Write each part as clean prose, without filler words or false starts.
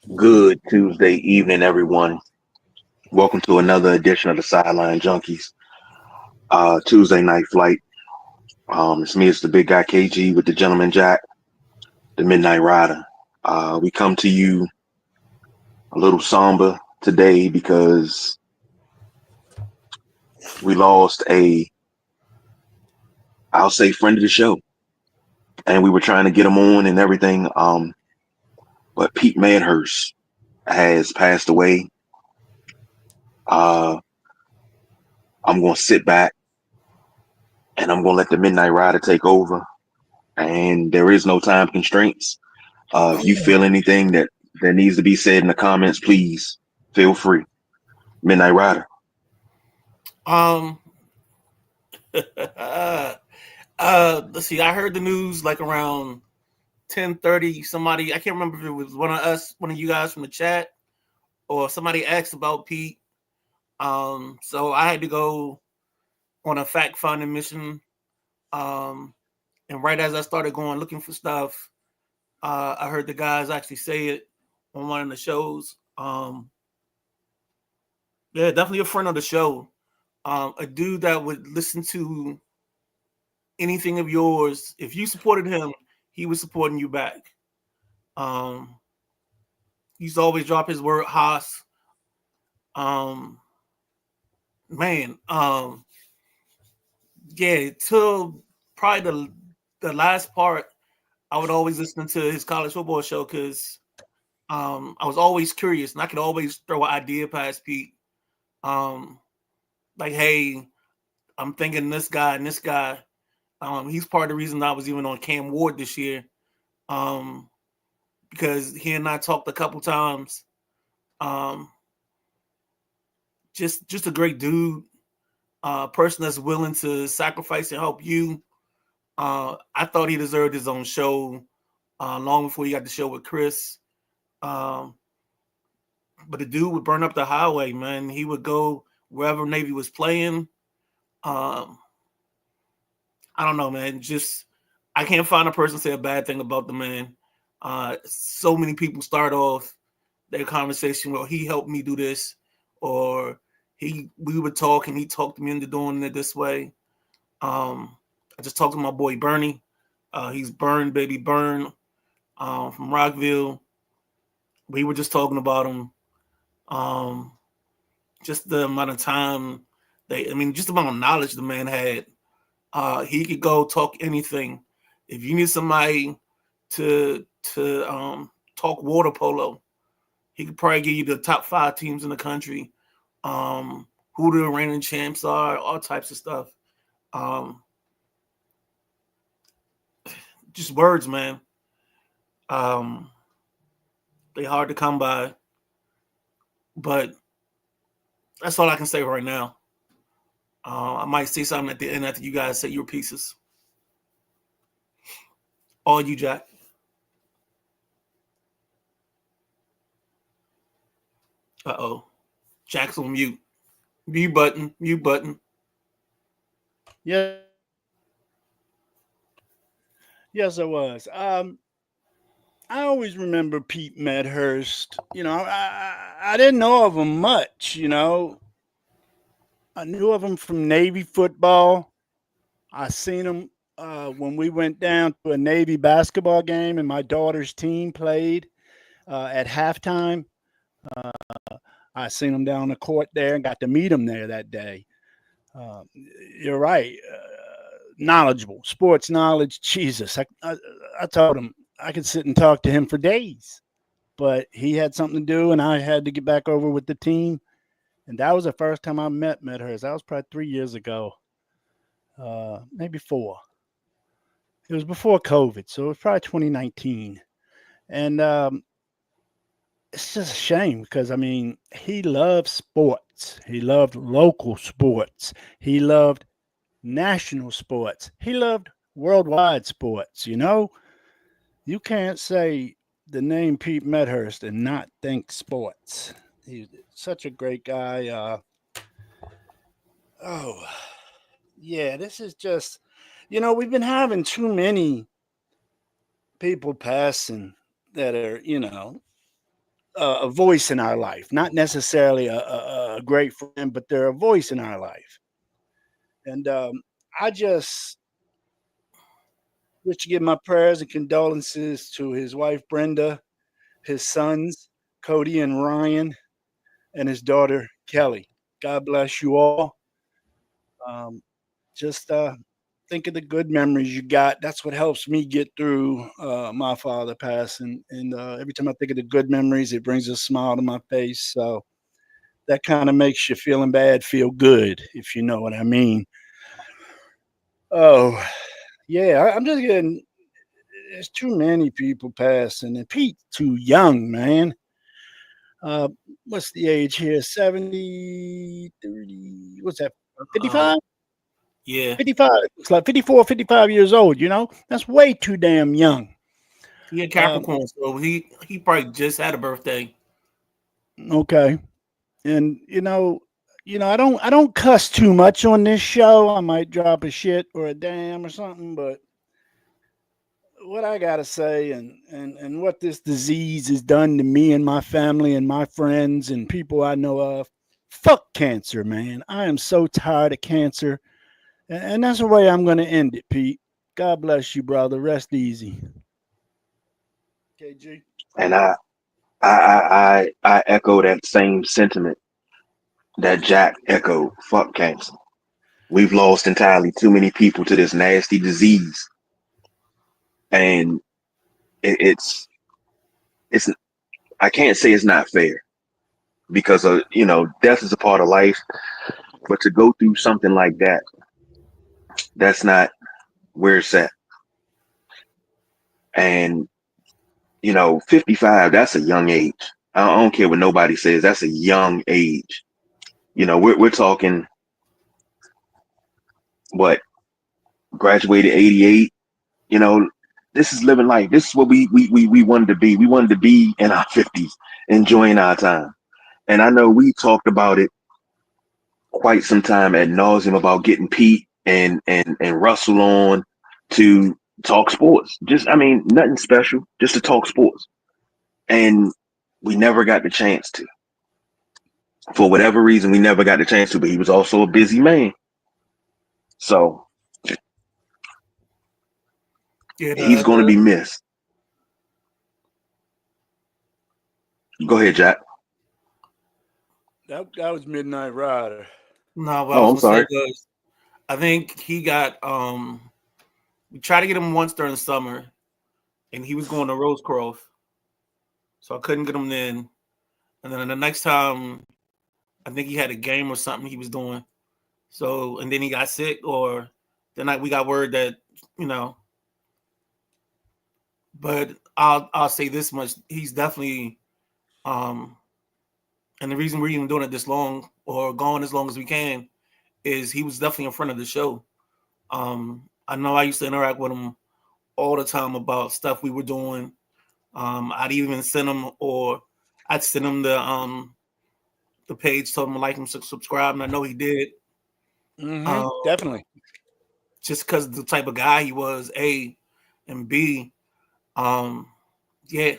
Good Tuesday evening, everyone. Welcome to another edition of the Sideline Junkies. Tuesday night flight. It's me, it's the big guy KG with the gentleman Jack, the Midnight Rider. We come to you a little somber today because we lost I'll say, friend of the show, and we were trying to get him on and everything. But Pete Medhurst has passed away. Uh, I'm gonna sit back and I'm gonna let the Midnight Rider take over. And there is no time constraints. If you feel anything that needs to be said in the comments, please feel free. Midnight Rider. Um, let's see. I heard the news like around 10:30. Somebody, I can't remember if it was one of you guys from the chat, or somebody asked about Pete. So I had to go on a fact finding mission. Um, and right as I started going looking for stuff, I heard the guys actually say it on one of the shows. Yeah, definitely a friend of the show. A dude that would listen to anything of yours. If you supported him, he was supporting you back. Um, he used to always drop his word Haas. Um, man, yeah, till probably the last part, I would always listen to his college football show because I was always curious and I could always throw an idea past Pete. Um, like, hey, I'm thinking this guy and this guy. He's part of the reason I was even on Cam Ward this year. Um, because he and I talked a couple times. Um, just a great dude, person that's willing to sacrifice and help you. I thought he deserved his own show long before he got the show with Chris. Um, but the dude would burn up the highway, man. He would go wherever Navy was playing. Um, I don't know, man. Just I can't find a person say a bad thing about the man. So many people start off their conversation, well, he helped me do this, or we would talk and he talked me into doing it this way. I just talked to my boy Bernie. He's Burn Baby Burn from Rockville. We were just talking about him. Um, just the amount of time just the amount of knowledge the man had. He could go talk anything. If you need somebody to talk water polo, he could probably give you the top 5 teams in the country, who the reigning champs are, all types of stuff. Um, just words, man. Um, they hard to come by, but that's all I can say right now. I might say something at the end after you guys say your pieces. All you, Jack. Uh-oh. Jack's on mute. Mute button. Mute button. Yes, I was. I always remember Pete Medhurst. I didn't know of him much. I knew of him from Navy football. I seen him when we went down to a Navy basketball game, and my daughter's team played at halftime. Uh, I seen him down the court there and got to meet him there that day. Uh, you're right. Knowledgeable, sports knowledge. Jesus, I told him I could sit and talk to him for days, but he had something to do, and I had to get back over with the team. And that was the first time I met Medhurst. That was probably 3 years ago, maybe 4. It was before COVID, so it was probably 2019. And it's just a shame because he loved sports. He loved local sports. He loved national sports. He loved worldwide sports. You can't say the name Pete Medhurst and not think sports. He's such a great guy. Oh, yeah, this is just, we've been having too many people passing that are, a voice in our life, not necessarily a great friend, but they're a voice in our life. And I just wish to give my prayers and condolences to his wife, Brenda, his sons, Cody and Ryan, and his daughter, Kelly. God bless you all. Just think of the good memories you got. That's what helps me get through my father passing. And every time I think of the good memories, it brings a smile to my face. So that kind of makes you feeling bad feel good, if you know what I mean. Oh, yeah. I'm just getting, there's too many people passing. And Pete's too young, man. Uh, what's the age here? 70, 30, what's that? 55? Yeah, 55. It's like 54, 55 years old, you know? That's way too damn young. he a Capricorn, so he probably just had a birthday. Okay. And I don't cuss too much on this show. I might drop a shit or a damn or something, but what I gotta say and what this disease has done to me and my family and my friends and people I know of, fuck cancer, man. I am so tired of cancer. And that's the way I'm gonna end it, Pete. God bless you, brother. Rest easy. KG. And I echo that same sentiment that Jack echoed. Fuck cancer. We've lost entirely too many people to this nasty disease, and it's I can't say it's not fair because of death is a part of life, but to go through something like that, that's not where it's at. And 55, that's a young age. I don't care what nobody says. That's a young age. We're talking what graduated 88. This is living life. This is what we wanted to be. We wanted to be in our 50s, enjoying our time. And I know we talked about it quite some time ad nauseum about getting Pete and Russell on to talk sports. Nothing special, just to talk sports. And we never got the chance to. For whatever reason, we never got the chance to, but he was also a busy man. So Yeah, he's going to be missed. Go ahead, Jack. That was Midnight Rider. No, what I was I'm gonna sorry. say was, I think he got we tried to get him once during the summer, and he was going to Rosecroft, so I couldn't get him then. And then the next time, I think he had a game or something he was doing. So, and then he got sick, or then we got word that But I'll say this much: he's definitely, and the reason we're even doing it this long or going as long as we can is he was definitely in front of the show. I know I used to interact with him all the time about stuff we were doing. I'd even send him, or I'd send him the page, told him to like him, subscribe, and I know he did. Definitely. Just because the type of guy he was, A, and B, yeah.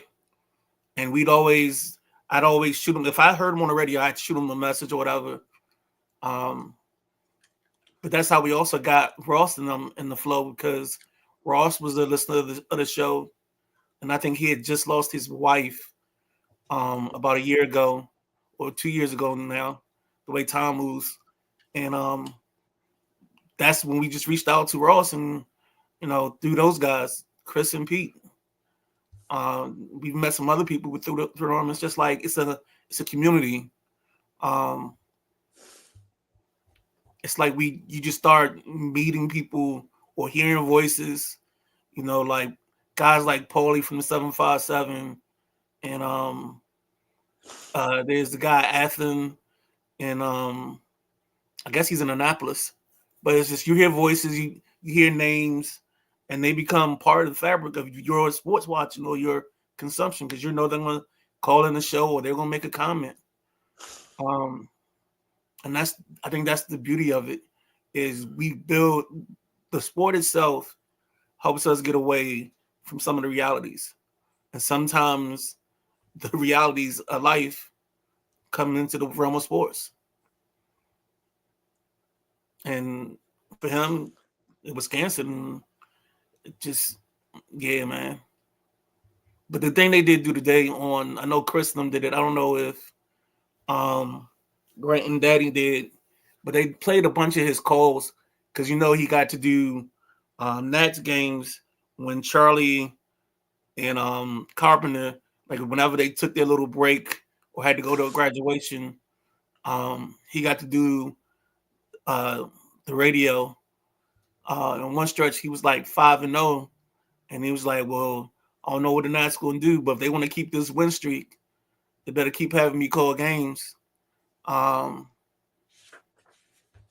And I'd always shoot him. If I heard him on the radio, I'd shoot him a message or whatever. But that's how we also got Ross in the flow, because Ross was a listener of the show. And I think he had just lost his wife about a year ago or 2 years ago now, the way time moves. And that's when we just reached out to Ross and, through those guys, Chris and Pete. We've met some other people through them. It's just like it's a community. It's like you just start meeting people or hearing voices, like guys like Paulie from the 757, and there's the guy Athen, and I guess he's in Annapolis. But it's just you hear voices, you hear names, and they become part of the fabric of your sports watching or your consumption, because they're going to call in the show or they're going to make a comment. And I think that's the beauty of it, is we build the sport itself helps us get away from some of the realities. And sometimes the realities of life coming into the realm of sports. And for him, it was cancer. And it just, yeah, man. But the thing they did do today on, I know Chris and them did it. I don't know if Grant and Daddy did, but they played a bunch of his calls because he got to do Nats games when Charlie and Carpenter, like whenever they took their little break or had to go to a graduation, he got to do the radio. In one stretch, he was like 5-0, and he was like, "Well, I don't know what the Nats going to do, but if they want to keep this win streak, they better keep having me call games."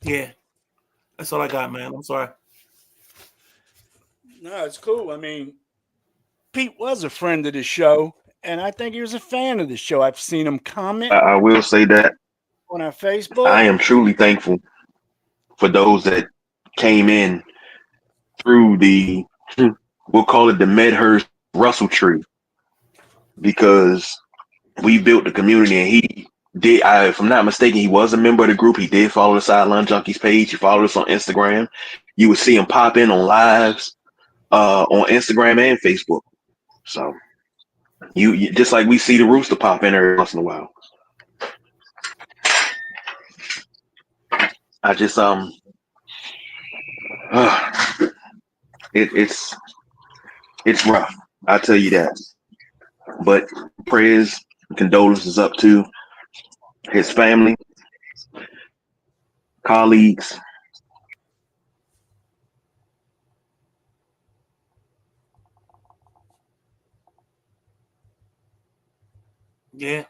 Yeah, that's all I got, man. I'm sorry. No, it's cool. I mean, Pete was a friend of the show, and I think he was a fan of the show. I've seen him comment I will say that on our Facebook. I am truly thankful for those that came in through the, we'll call it the Medhurst Russell tree, because we built the community, and he did, if I'm not mistaken, he was a member of the group. He did follow the Sideline Junkies page. He followed us on Instagram. You would see him pop in on lives on Instagram and Facebook. So you just like we see the Rooster pop in every once in a while. I just it's rough. I tell you that. But prayers and condolences up to his family, colleagues. Yeah.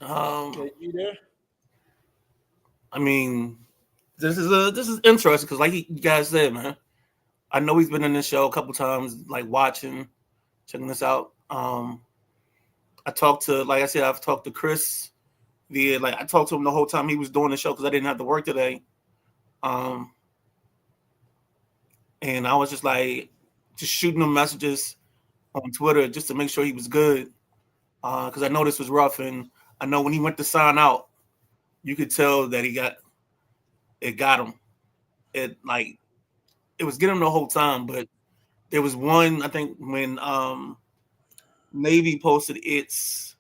Okay, you there? I mean, this is interesting because, like you guys said, man, I know he's been in this show a couple times, like checking this out. I talked to, like I said, I've talked to Chris via, like, I talked to him the whole time he was doing the show because I didn't have to work today. And I was just like, just shooting him messages on Twitter just to make sure he was good. Because I know this was rough, and I know when he went to sign out, you could tell that it got him. It was getting him the whole time, but there was one, I think, when Navy posted its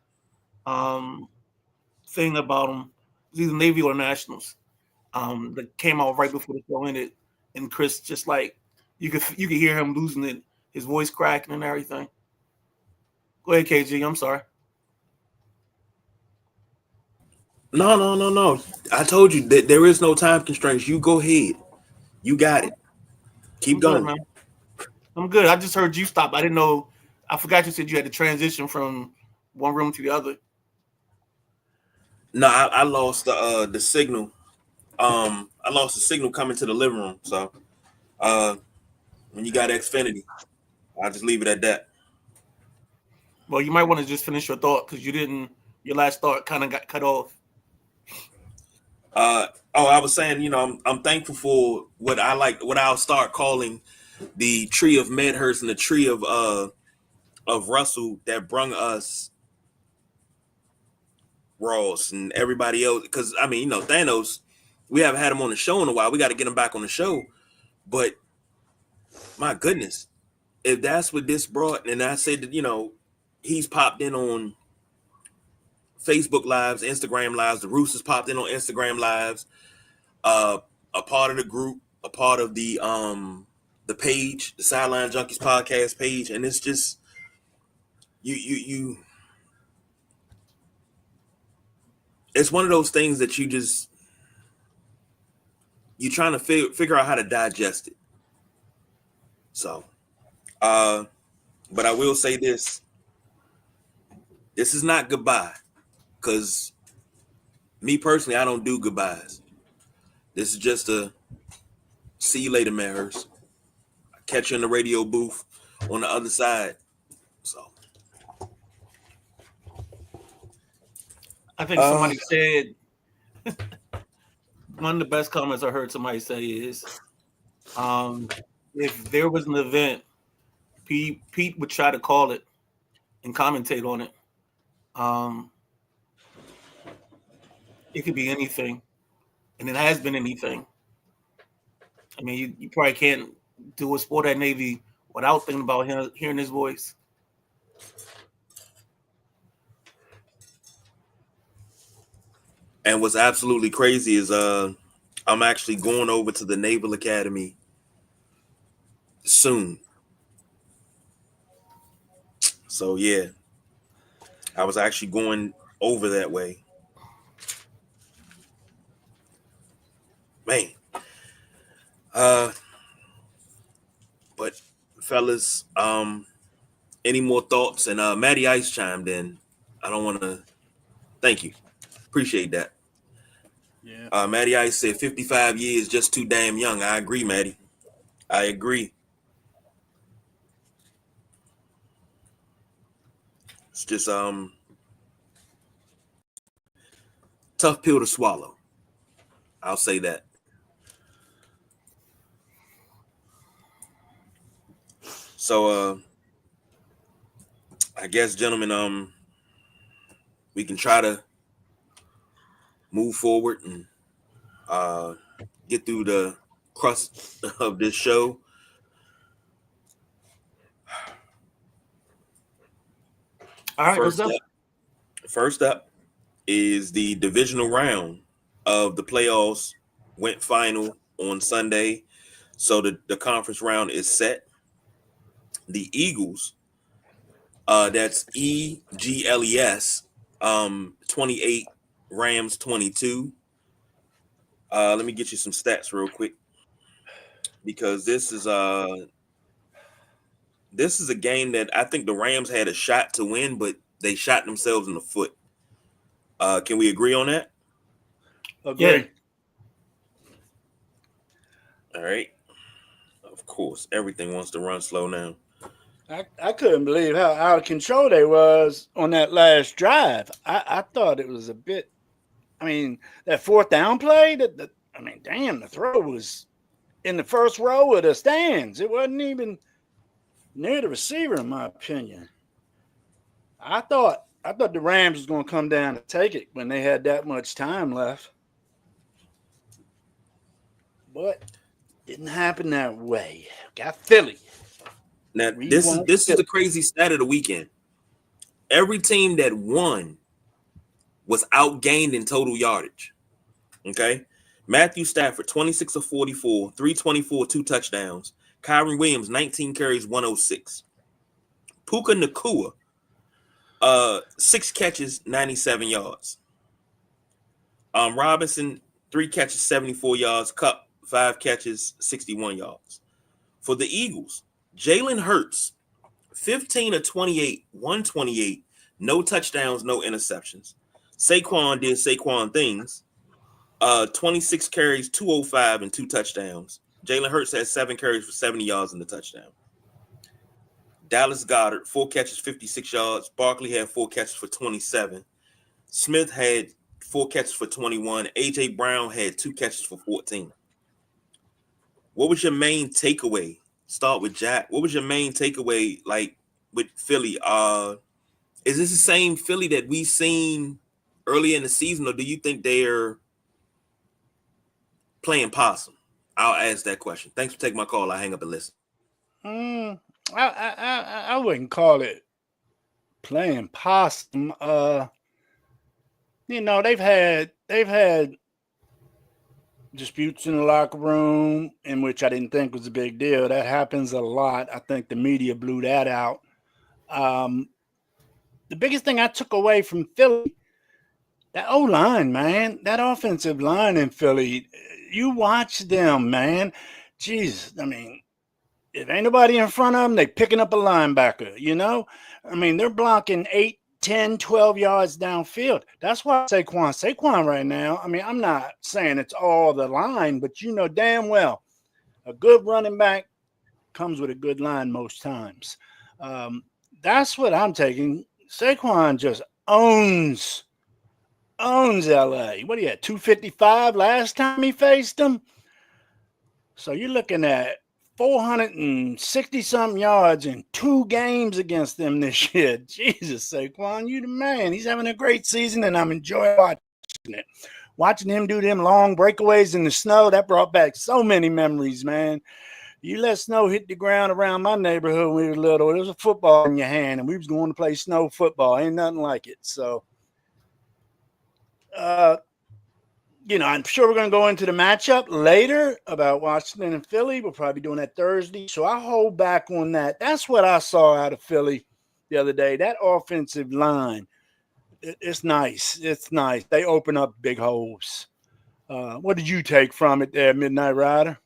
thing about him. It was either Navy or Nationals. That came out right before the show ended, and Chris just like you could hear him losing it, his voice cracking and everything. Go ahead, KG. I'm sorry. No. I told you that there is no time constraints. You go ahead. You got it. Keep I'm going. good, man. I'm good. I just heard you stop. I didn't know. I forgot you said you had to transition from one room to the other. No, I lost the signal. I lost the signal coming to the living room. So when you got Xfinity, I'll just leave it at that. Well, you might want to just finish your thought because you didn't. Your last thought kind of got cut off. I was saying, I'm thankful for what I'll start calling the tree of Medhurst and the tree of Russell that brung us Ross and everybody else. Because I mean, Thanos, we haven't had him on the show in a while. We got to get him back on the show. But my goodness, if that's what this brought, and I said that he's popped in on Facebook Lives, Instagram Lives. The Roosters popped in on Instagram Lives. A part of the group, a part of the page, the Sideline Junkies podcast page, and it's just you. It's one of those things that you're trying to figure out how to digest it. So, but I will say this: this is not goodbye, because me personally, I don't do goodbyes. This is just a see you later, Medhurst. I catch you in the radio booth on the other side. So I think somebody said one of the best comments I heard somebody say is, if there was an event Pete would try to call it and commentate on it. It could be anything, and it has been anything. I mean, you probably can't do a sport at Navy without thinking about hearing his voice. And what's absolutely crazy is I'm actually going over to the Naval Academy soon. So yeah, I was actually going over that way. Man. But fellas, any more thoughts? And Matty Ice chimed in. I don't want to thank you. Appreciate that. Yeah. Matty Ice said 55 years just too damn young. I agree, Matty. I agree. It's just tough pill to swallow. I'll say that. So I guess, gentlemen, we can try to move forward and get through the crust of this show. All right, let's go. First up is the divisional round of the playoffs. Went final on Sunday, so the conference round is set. The Eagles, that's EGLES, 28, Rams 22. Let me get you some stats real quick, because this is a game that I think the Rams had a shot to win, but they shot themselves in the foot. Can we agree on that? Agree. Yeah. All right. Of course, everything wants to run slow now. I couldn't believe how out of control they was on that last drive. I thought it was a bit. I mean, that fourth down play. The throw was in the first row of the stands. It wasn't even near the receiver, in my opinion. I thought the Rams was going to come down and take it when they had that much time left, but didn't happen that way. Got Philly. Now, this is the crazy stat of the weekend. Every team that won was outgained in total yardage. Okay? Matthew Stafford, 26 of 44, 324, 2 touchdowns. Kyron Williams, 19 carries, 106. Puka Nacua, 6 catches, 97 yards. Robinson, 3 catches, 74 yards. Kupp, 5 catches, 61 yards. For the Eagles, Jalen Hurts, 15 of 28, 128, no touchdowns, no interceptions. Saquon did Saquon things. 26 carries, 205, and 2 touchdowns. Jalen Hurts had 7 carries for 70 yards and the touchdown. Dallas Goedert, 4 catches, 56 yards. Barkley had 4 catches for 27. Smith had 4 catches for 21. A.J. Brown had 2 catches for 14. What was your main takeaway? Start with Jack. What was your main takeaway, like, with Philly? Is this the same Philly that we seen earlier in the season, or do you think they're playing possum? I'll ask that question. Thanks for taking my call. I hang up and listen. I wouldn't call it playing possum. They've had disputes in the locker room, in which I didn't think was a big deal. That happens a lot. I think the media blew that out. The biggest thing I took away from Philly, that O-line, man, that offensive line in Philly, you watch them, man. Jesus, I mean, if ain't nobody in front of them, they picking up a linebacker, I mean, they're blocking 8, 10, 12 yards downfield. That's why Saquon right now, I mean, I'm not saying it's all the line, but you know damn well a good running back comes with a good line most times. That's what I'm taking. Saquon just owns LA. What do you had, 255 last time he faced them? So you're looking at 460 something yards in 2 games against them this year. Jesus, Saquon, you the man. He's having a great season, and I'm enjoying watching it. Watching him do them long breakaways in the snow, that brought back so many memories, man. You let snow hit the ground around my neighborhood when we were little. There was a football in your hand, and we was going to play snow football. Ain't nothing like it. So, I'm sure we're going to go into the matchup later about Washington and Philly. We'll probably be doing that Thursday. So I hold back on that. That's what I saw out of Philly the other day. That offensive line, it's nice. It's nice. They open up big holes. What did you take from it there, Midnight Rider?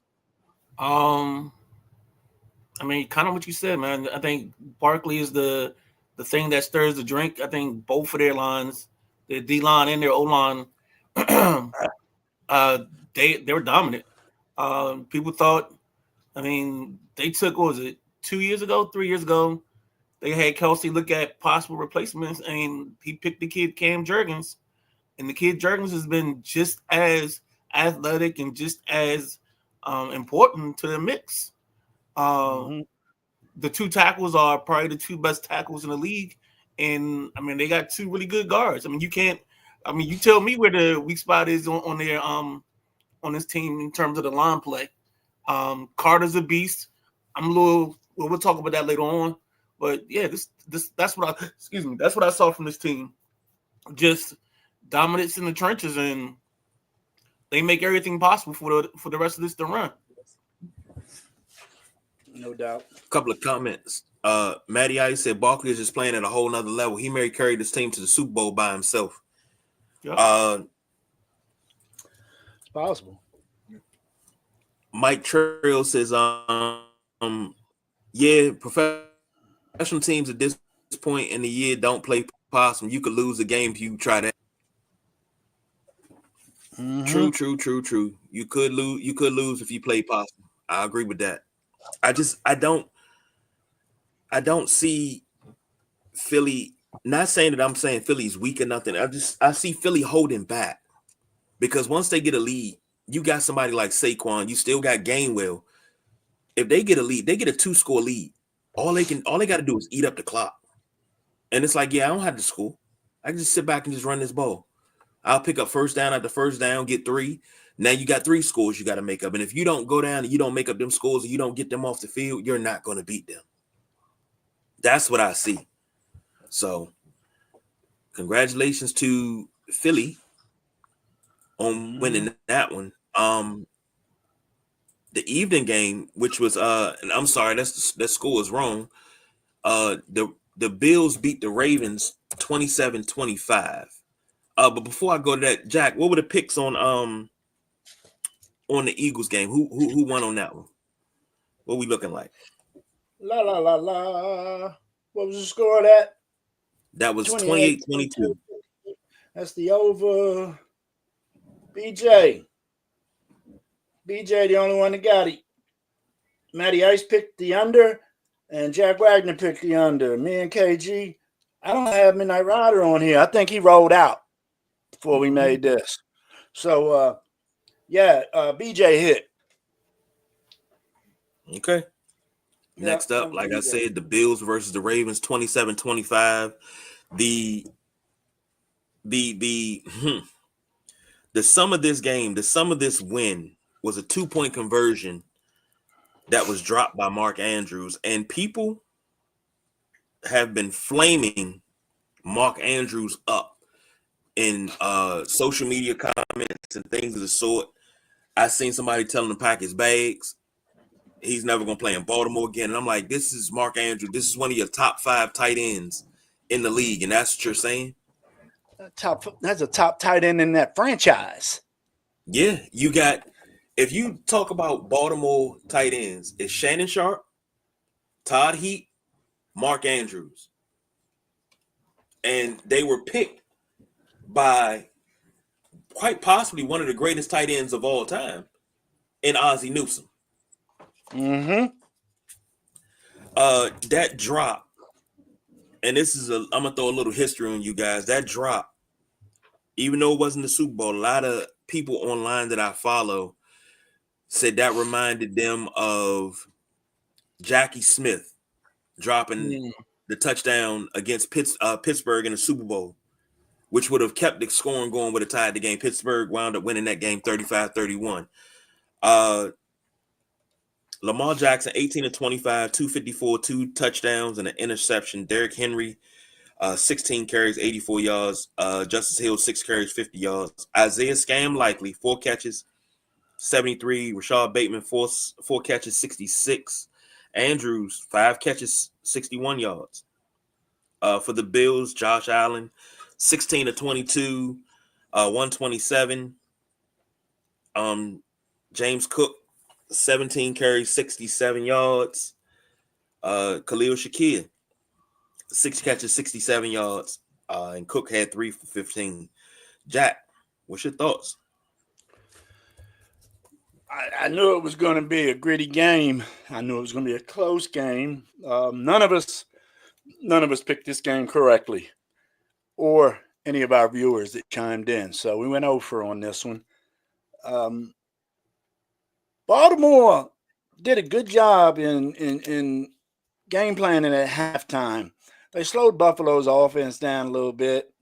I mean, kind of what you said, man. I think Barkley is the thing that stirs the drink. I think both of their lines, their D line and their O line, they were dominant. People thought, I mean, they took, what was it, 3 years ago, they had Kelsey look at possible replacements, and he picked the kid Cam Jurgens, and the kid Jurgens has been just as athletic and just as important to the mix. The 2 tackles are probably the 2 best tackles in the league, and I mean they got 2 really good guards. I mean you tell me where the weak spot is on their on this team in terms of the line play. Carter's a beast. We'll talk about that later on, but yeah, that's what I saw from this team. Just dominance in the trenches, and they make everything possible for the rest of this to run. No doubt. A couple of comments. Matty Ice said Barkley is just playing at a whole nother level. He may carry this team to the Super Bowl by himself. Yep. It's possible. Mike Trail says, professional teams at this point in the year don't play possum. You could lose a game if you try that. Mm-hmm. True. You could lose if you play possum. I agree with that. I don't see Philly, not saying that I'm saying Philly's weak or nothing. I see Philly holding back, because once they get a lead, you got somebody like Saquon, you still got Gainwell. If they get a lead, they get a 2-score lead. All they got to do is eat up the clock. And it's like, yeah, I don't have to score. I can just sit back and just run this ball. I'll pick up first down after first down, get 3. Now you got 3 scores you got to make up. And if you don't go down and you don't make up them scores and you don't get them off the field, you're not going to beat them. That's what I see. So congratulations to Philly on winning that one. The evening game, which was and I'm sorry, that score is wrong. The Bills beat the Ravens 27-25. But before I go to that, Jack, what were the picks on the Eagles game? Who won on that one? What we looking like? La la la la. What was the score of that? That was 28-22. That's the over. BJ, the only one that got it. Matty Ice picked the under, and Jack Wagner picked the under. Me and KG, I don't have Midnight Rider on here. I think he rolled out before we made this. So, BJ hit. Okay. Next up, like I said, the Bills versus the Ravens, 27-25. The sum of this game, the sum of this win was a 2-point conversion that was dropped by Mark Andrews, and people have been flaming Mark Andrews up in social media comments and things of the sort. I seen somebody telling him to pack his bags. He's never going to play in Baltimore again. And I'm like, this is Mark Andrews. This is one of your top 5 tight ends in the league. And that's what you're saying? That's a top tight end in that franchise. Yeah, you got, if you talk about Baltimore tight ends, it's Shannon Sharp, Todd Heap, Mark Andrews. And they were picked by quite possibly one of the greatest tight ends of all time in Ozzie Newsome. Mm-hmm. That drop, and I'm gonna throw a little history on you guys. That drop, even though it wasn't the Super Bowl, a lot of people online that I follow said that reminded them of Jackie Smith dropping the touchdown against Pittsburgh in the Super Bowl, which would have kept the scoring going, would have tied the game. Pittsburgh wound up winning that game 35-31. Lamar Jackson, 18 of 25, 254, 2 touchdowns, and an interception. Derrick Henry, 16 carries, 84 yards. Justice Hill, 6 carries, 50 yards. Isaiah Scam Likely, 4 catches, 73. Rashad Bateman, 4 catches, 66. Andrews, 5 catches, 61 yards. For the Bills, Josh Allen, 16 of 22, 127. James Cook, 17 carries, 67 yards. Khalil Shakir, 6 catches, 67 yards. And Cook had 3 for 15. Jack, what's your thoughts? I knew it was going to be a gritty game. I knew it was going to be a close game. None of us picked this game correctly, or any of our viewers that chimed in. So we went over on this one. Baltimore did a good job in game planning at halftime. They slowed Buffalo's offense down a little bit.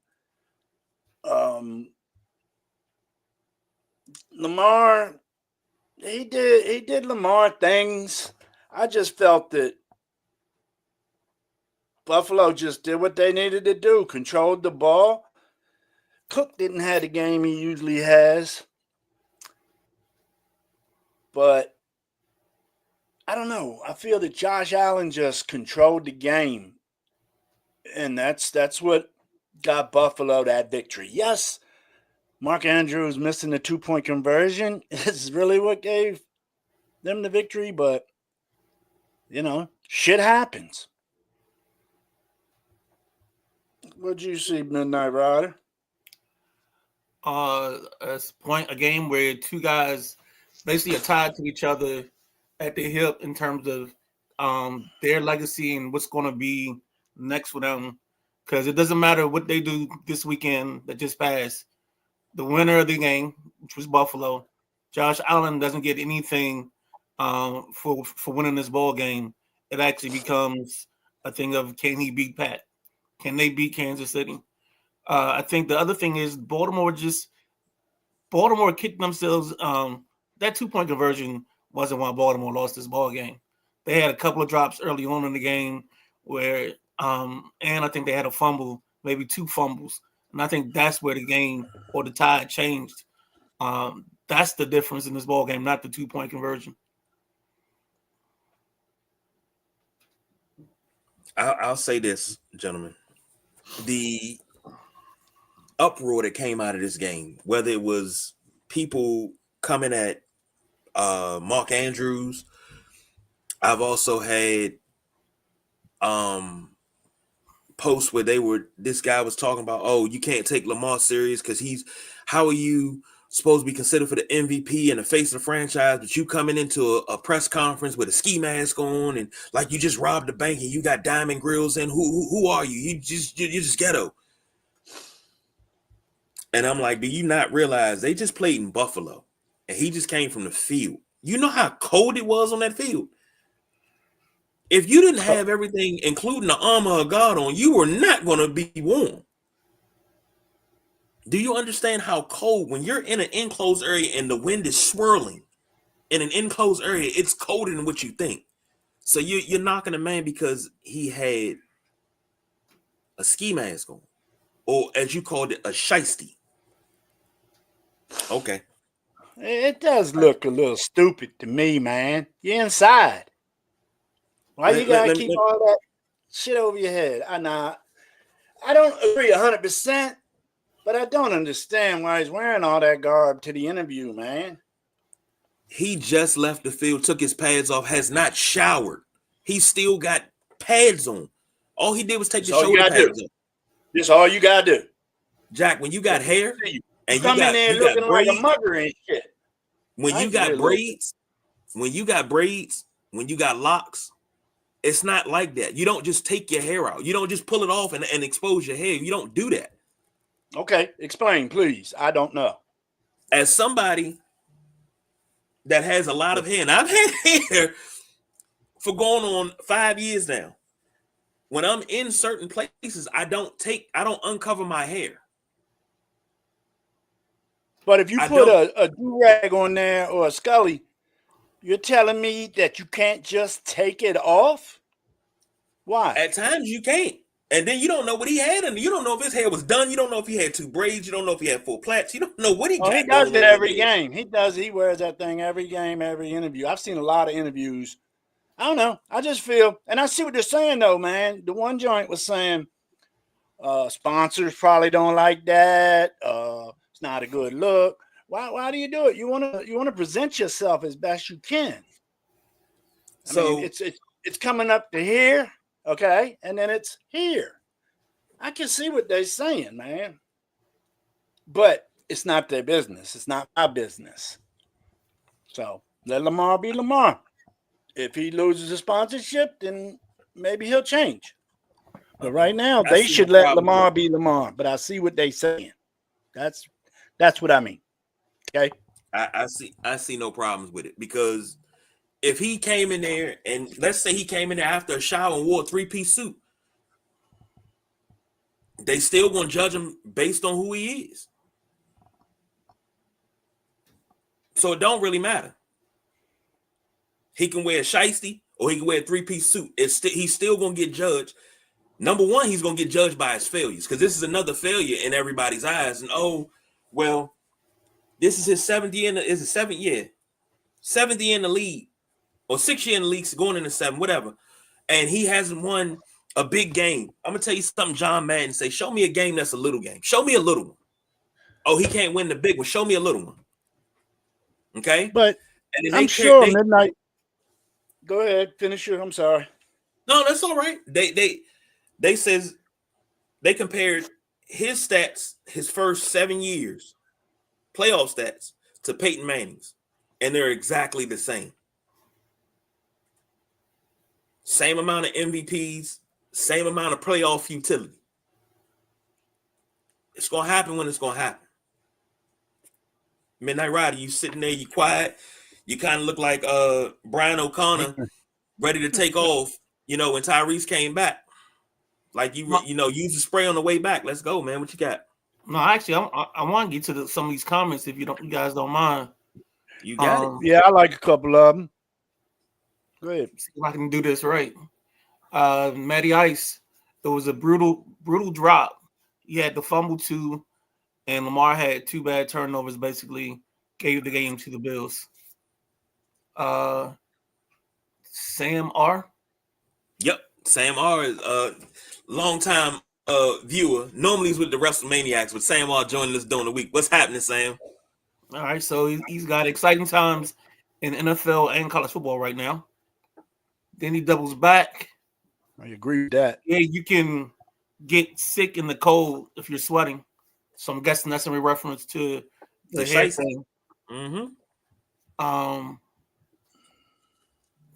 Lamar, he did Lamar things. I just felt that Buffalo just did what they needed to do, controlled the ball. Cook didn't have the game he usually has. But I don't know. I feel that Josh Allen just controlled the game. And that's what got Buffalo that victory. Yes, Mark Andrews missing the 2-point conversion is really what gave them the victory. But, shit happens. What'd you see, Midnight Rider? A game where two guys basically are tied to each other at the hip in terms of their legacy and what's going to be next for them. Because it doesn't matter what they do this weekend that just passed. The winner of the game, which was Buffalo, Josh Allen doesn't get anything for winning this ball game. It actually becomes a thing of, can he beat Pat? Can they beat Kansas City? I think the other thing is Baltimore kicked themselves. That 2-point conversion wasn't why Baltimore lost this ball game. They had a couple of drops early on in the game where, and I think they had a fumble, maybe 2 fumbles. And I think that's where the game or the tide changed. That's the difference in this ball game, not the 2-point conversion. I'll say this, gentlemen. The uproar that came out of this game, whether it was people coming at Mark Andrews, I've also had posts where this guy was talking about, oh, you can't take Lamar serious because how are you supposed to be considered for the MVP and the face of the franchise, but you coming into a press conference with a ski mask on and like you just robbed the bank and you got diamond grills in. Who are you? You're just ghetto. And I'm like, do you not realize they just played in Buffalo and he just came from the field? You know how cold it was on that field? If you didn't have everything, including the armor of God on, you were not going to be warm. Do you understand how cold, when you're in an enclosed area and the wind is swirling in an enclosed area, it's colder than what you think. So you're knocking a man because he had a ski mask on, or as you called it, a shiesty. Okay. It does look a little stupid to me, man. You're inside. Why you gotta keep all that shit over your head? I don't agree 100%, but I don't understand why he's wearing all that garb to the interview, man. He just left the field, took his pads off, has not showered. He still got pads on. All he did was take the shoulder pads off. That's all you gotta do. Jack, when you got hair and you come in there looking like a mugger and shit. When you got braids, when you got locks, it's not like that. You don't just take your hair out. You don't just pull it off and expose your hair. You don't do that. Okay, explain, please. I don't know. As somebody that has a lot of hair, and I've had hair for going on 5 years now. When I'm in certain places, I don't uncover my hair. But if you I put don't. a do-rag on there or a Scully, you're telling me that you can't just take it off? Why? At times you can't. And then you don't know what he had, and you don't know if his hair was done. You don't know if he had 2 braids. You don't know if he had 4 plaits. You don't know what he got. He does it every game. game. He wears that thing every game, every interview. I've seen a lot of interviews. I don't know. I just feel, and I see what they're saying though, man. The one joint was saying sponsors probably don't like that. It's not a good look. Why do you do it? You want to present yourself as best you can. I mean, it's coming up to here, okay, and then it's here. I can see what they're saying, man. But it's not their business. It's not my business. So let Lamar be Lamar. If he loses a sponsorship, then maybe he'll change. But right now, they should let Lamar be Lamar. But I see what they're saying. That's what I mean. Okay. I see no problems with it, because if he came in there and let's say he came in there after a shower and wore a 3-piece suit, they still gonna judge him based on who he is. So it don't really matter. He can wear a shiesty or he can wear a 3-piece suit. He's still gonna get judged. Number one, he's gonna get judged by his failures, because this is another failure in everybody's eyes. And this is his 7th year. Is it 7th year? 7th year in the league, or 6th year in the league, going into 7, whatever. And he hasn't won a big game. I'm gonna tell you something. John Madden say, "Show me a game that's a little game. Show me a little one." Oh, he can't win the big one. Show me a little one. Okay, but I'm sure Midnight. Go ahead, finish it. I'm sorry. No, that's all right. They says they compared his stats, his first 7 years, playoff stats, to Peyton Manning's, and they're exactly the same. Same amount of MVPs, same amount of playoff futility. It's gonna happen when it's gonna happen. Midnight Rider, you sitting there, you quiet, you kind of look like Brian O'Connor, ready to take off. When Tyrese came back, like use the spray on the way back. Let's go, man. What you got? No, actually, I want to get to some of these comments if you guys don't mind. You got it. Yeah, I like a couple of them. Go ahead. See if I can do this right. Matty Ice, it was a brutal drop. He had the fumble too, and Lamar had 2 bad turnovers. Basically, gave the game to the Bills. Sam R. Yep, Sam R is a longtime viewer. Normally he's with the WrestleManiacs, but Sam R joining us during the week. What's happening, Sam? All right, so he's got exciting times in NFL and college football right now. Then he doubles back. I agree with that. Yeah, you can get sick in the cold if you're sweating. So I'm guessing that's in reference to the hair thing. Mm-hmm.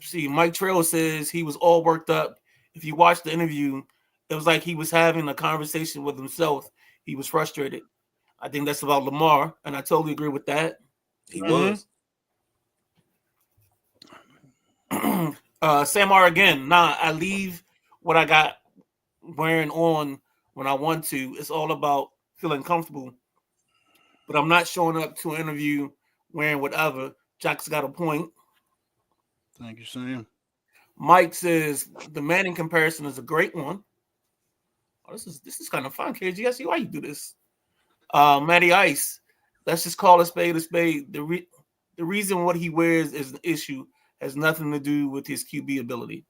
See, Mike Trail says he was all worked up. If you watch the interview, it was like he was having a conversation with himself. He was frustrated. I think that's about Lamar, and I totally agree with that. He was. Sam R again. Nah, I leave what I got wearing on when I want to. It's all about feeling comfortable. But I'm not showing up to an interview wearing whatever. Jack's got a point. Thank you, Sam. Mike says the Manning comparison is a great one. Oh, this is kind of fun, KG. I see why you do this. Matty Ice, let's just call a spade a spade. The reason what he wears is an issue, has nothing to do with his QB ability.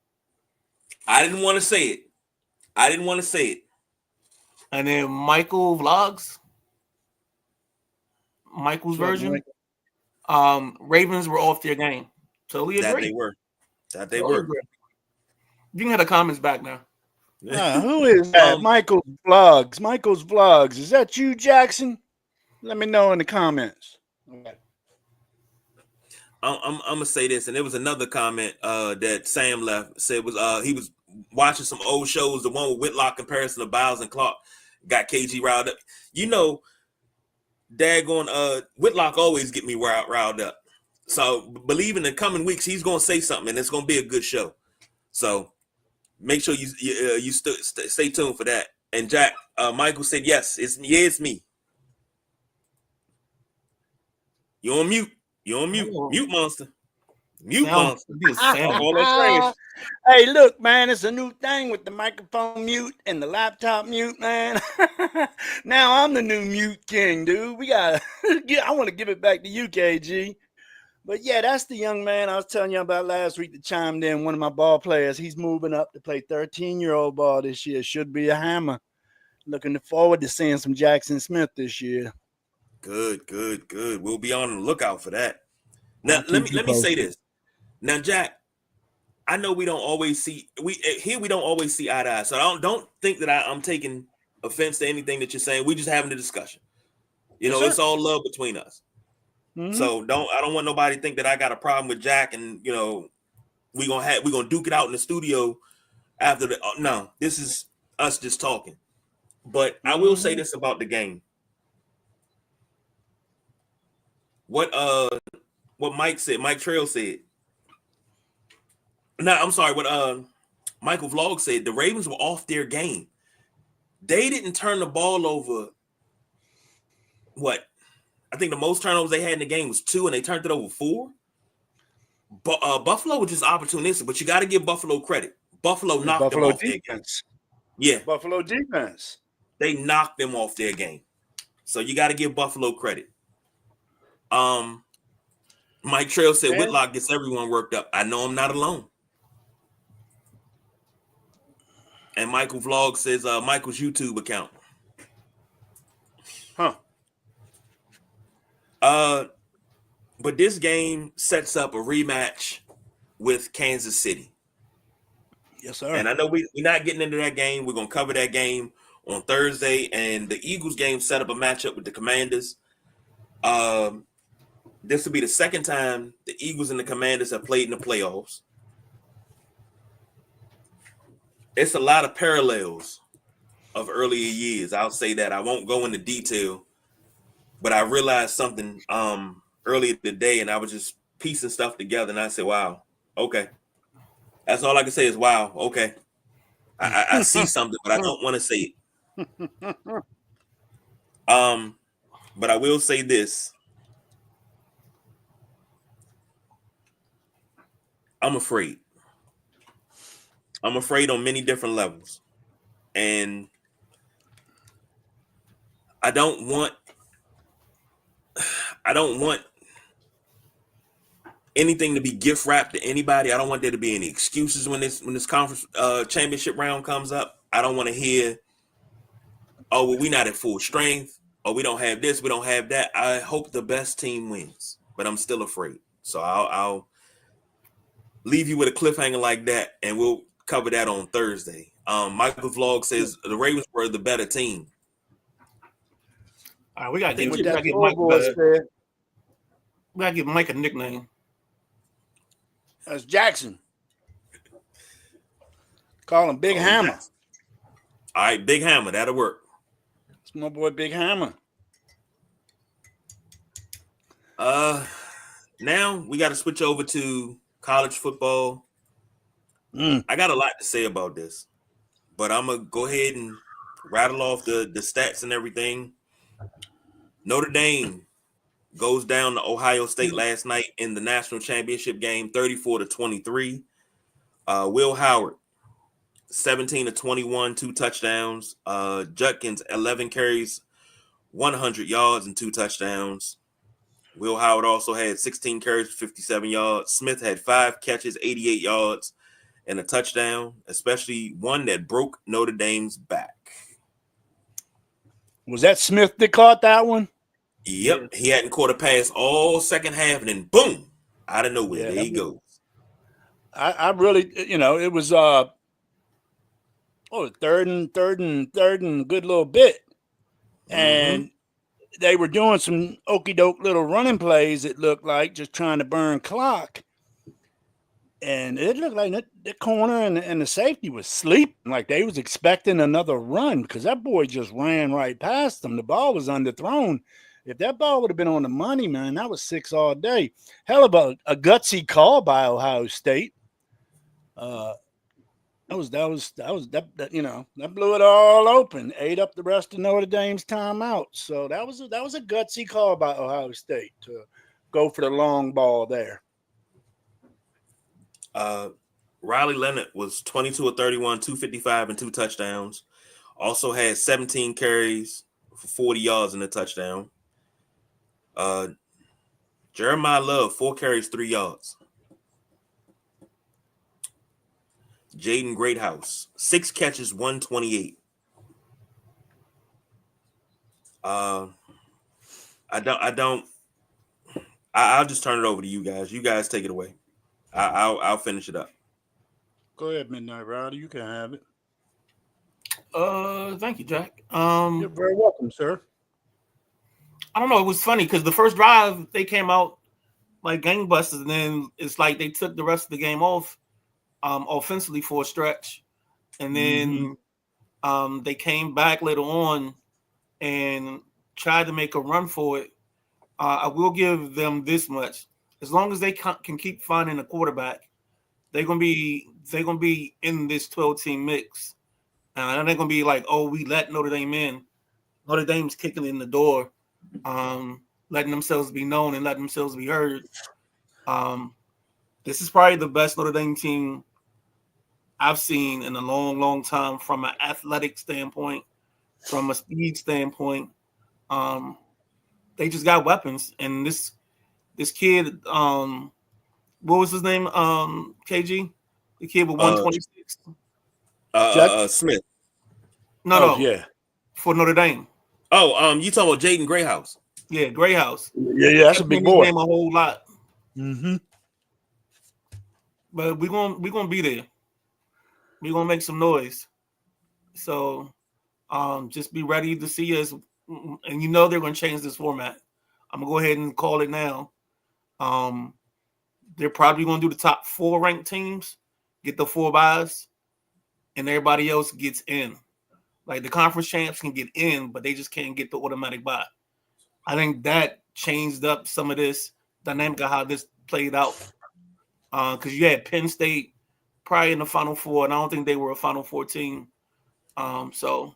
I didn't want to say it. And then Michael Vlogs, Michael's version. Ravens were off their game. Totally agree. That they were. You can have the comments back now. Who is that? Michael's Vlogs. Is that you, Jackson? Let me know in the comments. Okay. I'm gonna say this, and there was another comment that Sam left. Said was he was watching some old shows. The one with Whitlock comparison to Biles and Clark got KG riled up. Daggone Whitlock always get me riled up. So believe in the coming weeks he's gonna say something, and it's gonna be a good show. So make sure you stay tuned for that. And Jack, Michael said yes. It's me. You're on mute. Oh. Mute monster. Mute Sound- monster. he was sound- All that trash. Hey, look, man, it's a new thing with the microphone mute and the laptop mute, man. Now I'm the new mute king, dude. I want to give it back to you, KG. But yeah, that's the young man I was telling you about last week that chimed in, one of my ball players. He's moving up to play 13-year-old ball this year. Should be a hammer. Looking forward to seeing some Jackson Smith this year. Good. We'll be on the lookout for that. Now, let me say this. Now, Jack, I know we don't always see we don't always see eye to eye. So I don't think that I'm taking offense to anything that you're saying. We just having a discussion. You know, it's all love between us. Mm-hmm. So I don't want nobody to think that I got a problem with Jack and we're gonna duke it out in the studio after no, this is us just talking. But I will say this about the game. What Mike Trail said. No, I'm sorry, what Michael Vlog said, the Ravens were off their game. They didn't turn the ball over. What? I think the most turnovers they had in the game was 2, and they turned it over 4. But Buffalo was just opportunistic, but you got to give Buffalo credit. Buffalo knocked them off their game. Yeah. Buffalo defense. They knocked them off their game. So you got to give Buffalo credit. Mike Trail said Whitlock gets everyone worked up. I know I'm not alone. And Michael Vlog says Michael's YouTube account. Huh. But this game sets up a rematch with Kansas City. Yes, sir. And I know we're not getting into that game. We're going to cover that game on Thursday. And the Eagles game set up a matchup with the Commanders. This will be the second time the Eagles and the Commanders have played in the playoffs. It's a lot of parallels of earlier years. I'll say that. I won't go into detail, but I realized something earlier today, and I was just piecing stuff together, and I said, wow, okay. That's all I can say is, wow, okay. I see something, but I don't want to say it. But I will say this. I'm afraid. I'm afraid on many different levels. And I don't want anything to be gift wrapped to anybody. I don't want there to be any excuses when this conference championship round comes up. I don't want to hear, oh, well, we're not at full strength, or we don't have this, we don't have that. I hope the best team wins, but I'm still afraid. So I'll leave you with a cliffhanger like that, and we'll cover that on Thursday. Michael Vlog says the Ravens were the better team. All right, we gotta What give that Mike boy said. we gotta give Mike a nickname. That's Jackson. Call him Big Hammer. Jackson. All right, Big Hammer, that'll work. It's my boy Big Hammer. Now we got to switch over to college football. I got a lot to say about this, but I'm gonna go ahead and rattle off the stats and everything. Notre Dame goes down to Ohio State last night in the national championship game, 34-23. Will Howard, 17-21, 2 touchdowns. Judkins, 11 carries, 100 yards and 2 touchdowns. Will Howard also had 16 carries, 57 yards. Smith had 5 catches, 88 yards, and a touchdown, especially one that broke Notre Dame's back. Was that Smith that caught that one? Yep, he hadn't caught a pass all second half, and then boom, out of nowhere, there he goes. I really, it was third and good little bit, and they were doing some okey doke little running plays. It looked like just trying to burn clock, and it looked like the corner and the safety was sleeping, like they was expecting another run because that boy just ran right past them. The ball was underthrown. If that ball would have been on the money, man, that was 6 all day. Hell of a gutsy call by Ohio State. That you know, that blew it all open, ate up the rest of Notre Dame's timeout. So that was a gutsy call by Ohio State to go for the long ball there. Riley Leonard was 22 of 31, 255 and 2 touchdowns. Also had 17 carries for 40 yards in the touchdown. Jeremiah Love, 4 carries, 3 yards. Jaden Greathouse, 6 catches, 128. I'll just turn it over to you guys. You guys take it away. I'll finish it up. Go ahead, Midnight Rider. You can have it. Thank you, Jack. You're very welcome, sir. I don't know. It was funny because the first drive they came out like gangbusters, and then it's like they took the rest of the game off offensively for a stretch, and then they came back later on and tried to make a run for it. I will give them this much: as long as they can keep finding a quarterback, they're gonna be in this 12-team mix. And they're gonna be like, oh, we let Notre Dame in. Notre Dame's kicking in the door, letting themselves be known and letting themselves be heard. This is probably the best Notre Dame team I've seen in a long, long time from an athletic standpoint, from a speed standpoint. They just got weapons. And this kid, what was his name? KG? The kid with 126. Smith. No. Yeah. For Notre Dame. Oh, you talking about Jaden Greathouse? Yeah, Greathouse. Yeah, that's a big boy. Name a whole lot. Mm-hmm. But we're gonna be there. We're gonna make some noise. So just be ready to see us. And you know they're gonna change this format. I'm gonna go ahead and call it now. They're probably gonna do the top 4 ranked teams, get the 4 buys, and everybody else gets in. Like the conference champs can get in, but they just can't get the automatic bye. I think that changed up some of this dynamic of how this played out. Because you had Penn State probably in the Final Four, and I don't think they were a Final Four team. So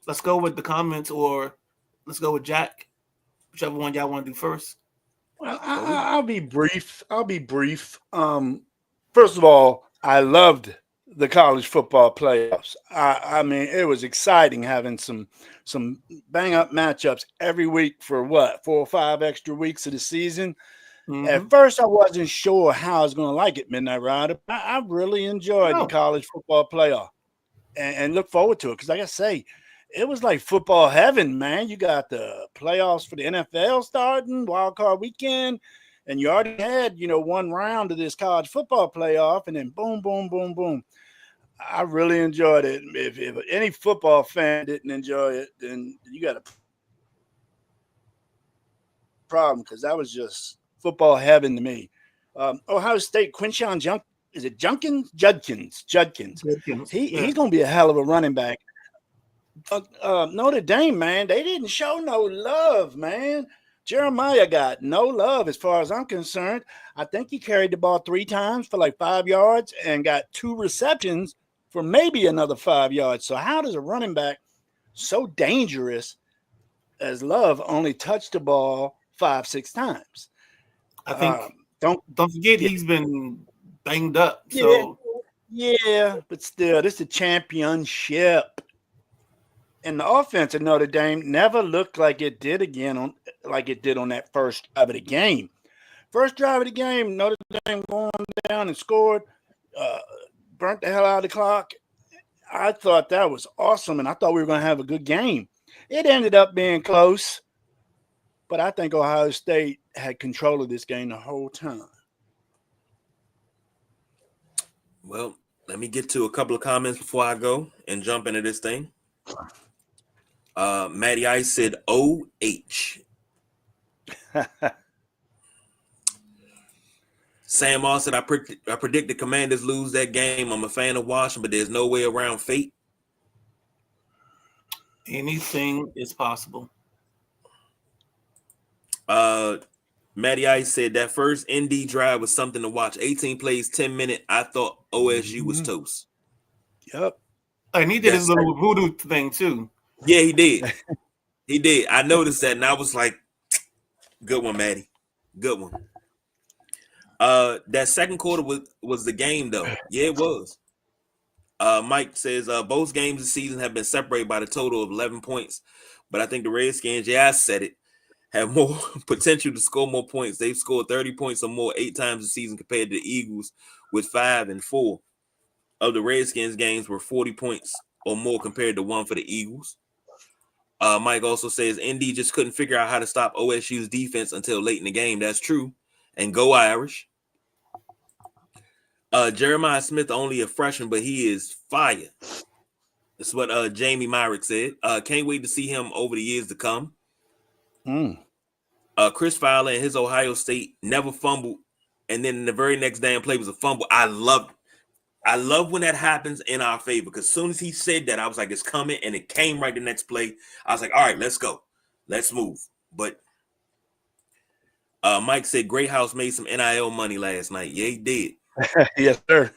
let's go with the comments, or let's go with Jack, whichever one y'all want to do first. Well, I'll be brief. First of all, I loved the college football playoffs. I mean, it was exciting having some bang up matchups every week for 4 or 5 extra weeks of the season. Mm-hmm. At first, I wasn't sure how I was going to like it, Midnight Rider. I really enjoyed the college football playoff and look forward to it because, like I say, it was like football heaven, man. You got the playoffs for the NFL starting, wild card weekend, and you already had, one round of this college football playoff, and then boom, boom, boom, boom. I really enjoyed it. If any football fan didn't enjoy it, then you got a problem because that was just football heaven to me. Ohio State, Quinshon Judkins? He's going to be a hell of a running back. Notre Dame, man, they didn't show no love, man. Jeremiah got no love as far as I'm concerned. I think he carried the ball 3 times for like 5 yards and got 2 receptions for maybe another 5 yards. So how does a running back so dangerous as Love only touch the ball 5-6 times? I think don't forget he's been banged up. So but still, this is a championship. And the offense at Notre Dame never looked like it did on that first drive of the game. First drive of the game, Notre Dame going down and scored, burnt the hell out of the clock. I thought that was awesome, and I thought we were going to have a good game. It ended up being close, but I think Ohio State had control of this game the whole time. Well, let me get to a couple of comments before I go and jump into this thing. Matty Ice said OH. Sam Moss said, I predict the Commanders lose that game. I'm a fan of Washington, but there's no way around fate. Anything is possible. Matty Ice said that first ND drive was something to watch. 18 plays, 10 minutes. I thought OSU was toast. Yep. And he did his little voodoo thing too. Yeah, he did. He did. I noticed that, and I was like, good one, Matty. Good one. That second quarter was the game, though. Yeah, it was. Mike says both games this season have been separated by the total of 11 points, but I think the Redskins, yeah, I said it, have more potential to score more points. They've scored 30 points or more 8 times this season compared to the Eagles with 5 and 4 of the Redskins games were 40 points or more compared to 1 for the Eagles. Mike also says ND just couldn't figure out how to stop OSU's defense until late in the game. That's true. And go Irish. Jeremiah Smith, only a freshman, but he is fire. That's what Jamie Myrick said. Can't wait to see him over the years to come. Chris Fowler and his Ohio State never fumbled, and then the very next damn play was a fumble. I love when that happens in our favor, because as soon as he said that, I was like, it's coming, and it came right the next play. I was like, all right, let's go. Let's move. But Mike said Great House made some NIL money last night. Yeah, he did. Yes, sir.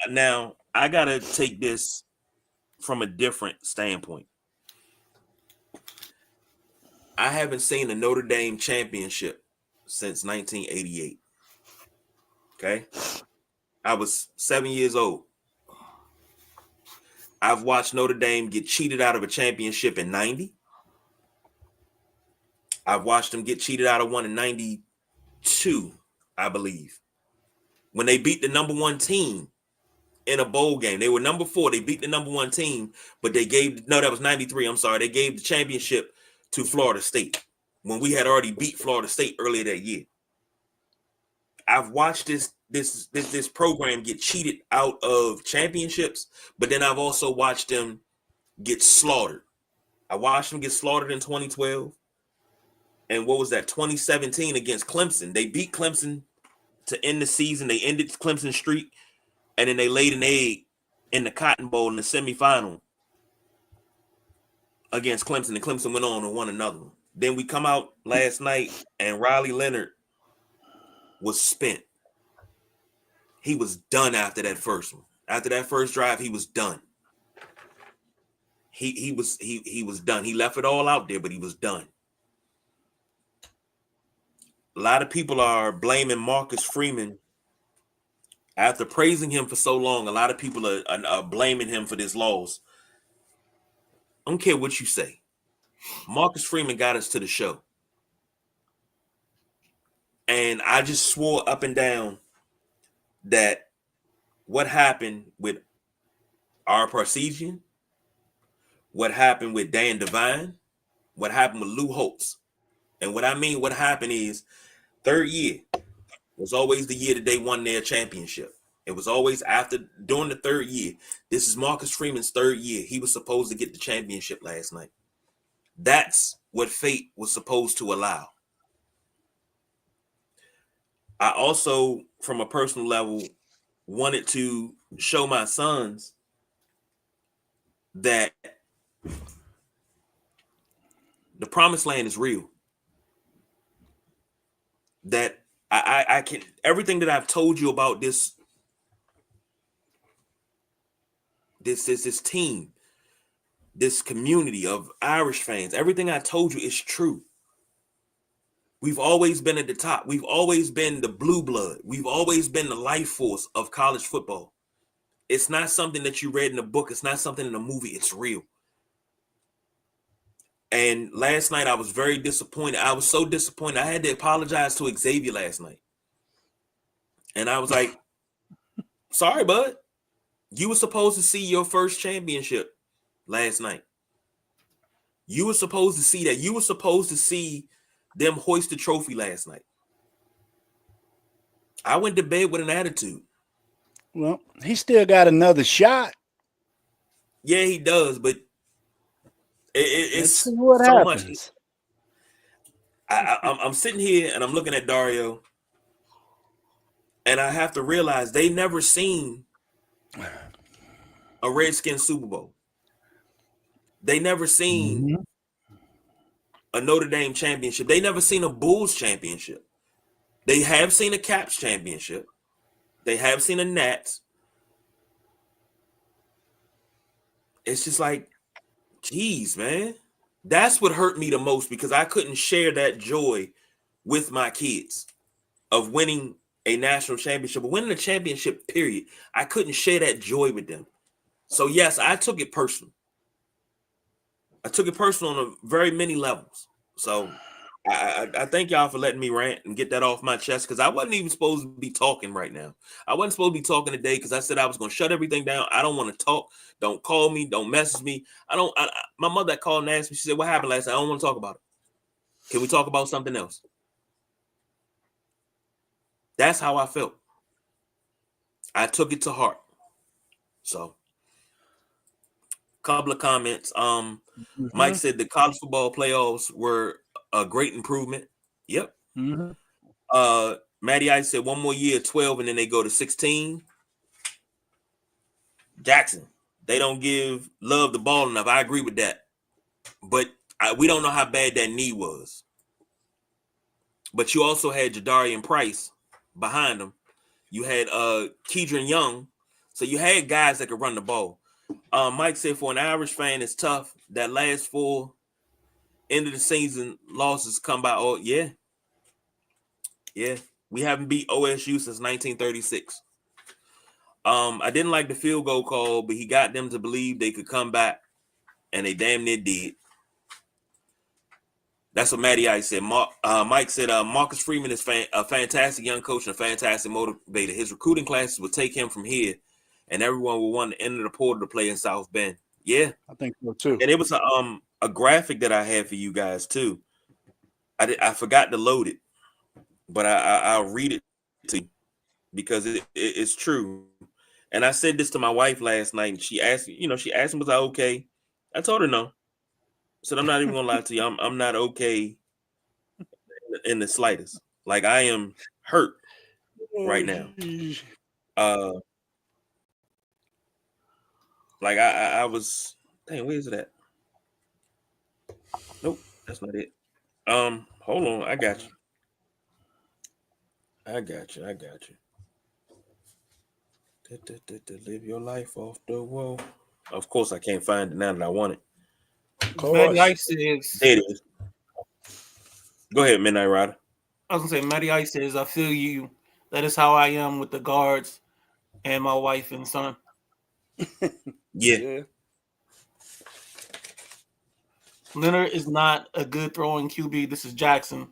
Now, I got to take this from a different standpoint. I haven't seen a Notre Dame championship since 1988. Okay? I was 7 years old. I've watched Notre Dame get cheated out of a championship in 90. I've watched them get cheated out of one in 92, I believe. When they beat the number 1 team in a bowl game. They were number 4. They beat the number 1 team, but that was 93. I'm sorry. They gave the championship to Florida State when we had already beat Florida State earlier that year. I've watched this program get cheated out of championships, but then I've also watched them get slaughtered. I watched them get slaughtered in 2012. And what was that? 2017 against Clemson. They beat Clemson to end the season. They ended Clemson's streak, and then they laid an egg in the Cotton Bowl in the semifinal against Clemson, and Clemson went on and won another one. Then we come out last night, and Riley Leonard was spent. He was done after that first one. After that first drive, he was done. He was done. He left it all out there, but he was done. A lot of people are blaming Marcus Freeman. After praising him for so long, a lot of people are blaming him for this loss. I don't care what you say. Marcus Freeman got us to the show. And I just swore up and down that what happened with our Parsegian, what happened with Dan Devine, what happened with Lou Holtz. And what I mean, what happened is third year was always the year that they won their championship. It was always during the third year. This is Marcus Freeman's third year. He was supposed to get the championship last night. That's what fate was supposed to allow. I also, from a personal level, wanted to show my sons that the promised land is real. That I can, everything that I've told you about this team, this community of Irish fans, everything I told you is true. We've always been at the top. We've always been the blue blood. We've always been the life force of college football. It's not something that you read in a book. It's not something in a movie. It's real. And last night I was very disappointed. I was so disappointed. I had to apologize to Xavier last night. And I was like, sorry, bud. You were supposed to see your first championship last night. You were supposed to see that. You were supposed to see them hoist the trophy last night. I went to bed with an attitude. Well, he still got another shot. Yeah, he does, but it's Let's see what so happens. much. I'm sitting here and I'm looking at Dario, and I have to realize they never seen a Redskins Super Bowl. They never seen a Notre Dame championship. They never seen a Bulls championship. They have seen a Caps championship. They have seen a Nats. It's just like, geez, man. That's what hurt me the most, because I couldn't share that joy with my kids of winning a national championship, or winning a championship, period. I couldn't share that joy with them. So, yes, I took it personal. I took it personal on a very many levels. So I thank y'all for letting me rant and get that off my chest, because I wasn't even supposed to be talking right now. I wasn't supposed to be talking today because I said I was going to shut everything down. I don't want to talk. Don't call me. Don't message me. My mother called and asked me. She said, "What happened last night?" I don't want to talk about it. Can we talk about something else? That's how I felt. I took it to heart. So, couple of comments. Mike said the college football playoffs were a great improvement. Yep. Matty Ice said 1 more year, 12, and then they go to 16. Jackson, they don't give Love the ball enough. I agree with that. But we don't know how bad that knee was. But you also had Jadarian Price behind him. You had Keedron Young. So you had guys that could run the ball. Mike said for an Irish fan, it's tough. That last 4 end of the season losses come by. Oh, yeah. Yeah. We haven't beat OSU since 1936. I didn't like the field goal call, but he got them to believe they could come back, and they damn near did. That's what Matty Ice said. Mike said Marcus Freeman is a fantastic young coach and a fantastic motivator. His recruiting classes will take him from here, and everyone will want to enter the portal to play in South Bend. Yeah, I think so too. And it was a graphic that I had for you guys too. I forgot to load it, but I'll read it to you because it's true. And I said this to my wife last night, and she asked me, was I okay? I told her no. I said, I'm not even gonna lie to you. I'm not okay in the slightest. Like, I am hurt right now. Like I was, dang, where is it at? Nope, that's not it. Hold on, I got you. Live your life off the wall. Of course, I can't find it now that I want it. Matty Ice says, there it is. Go ahead, Midnight Rider. I was gonna say, Matty Ice says, I feel you. That is how I am with the guards and my wife and son. Yeah. Leonard is not a good throwing QB. This is Jackson.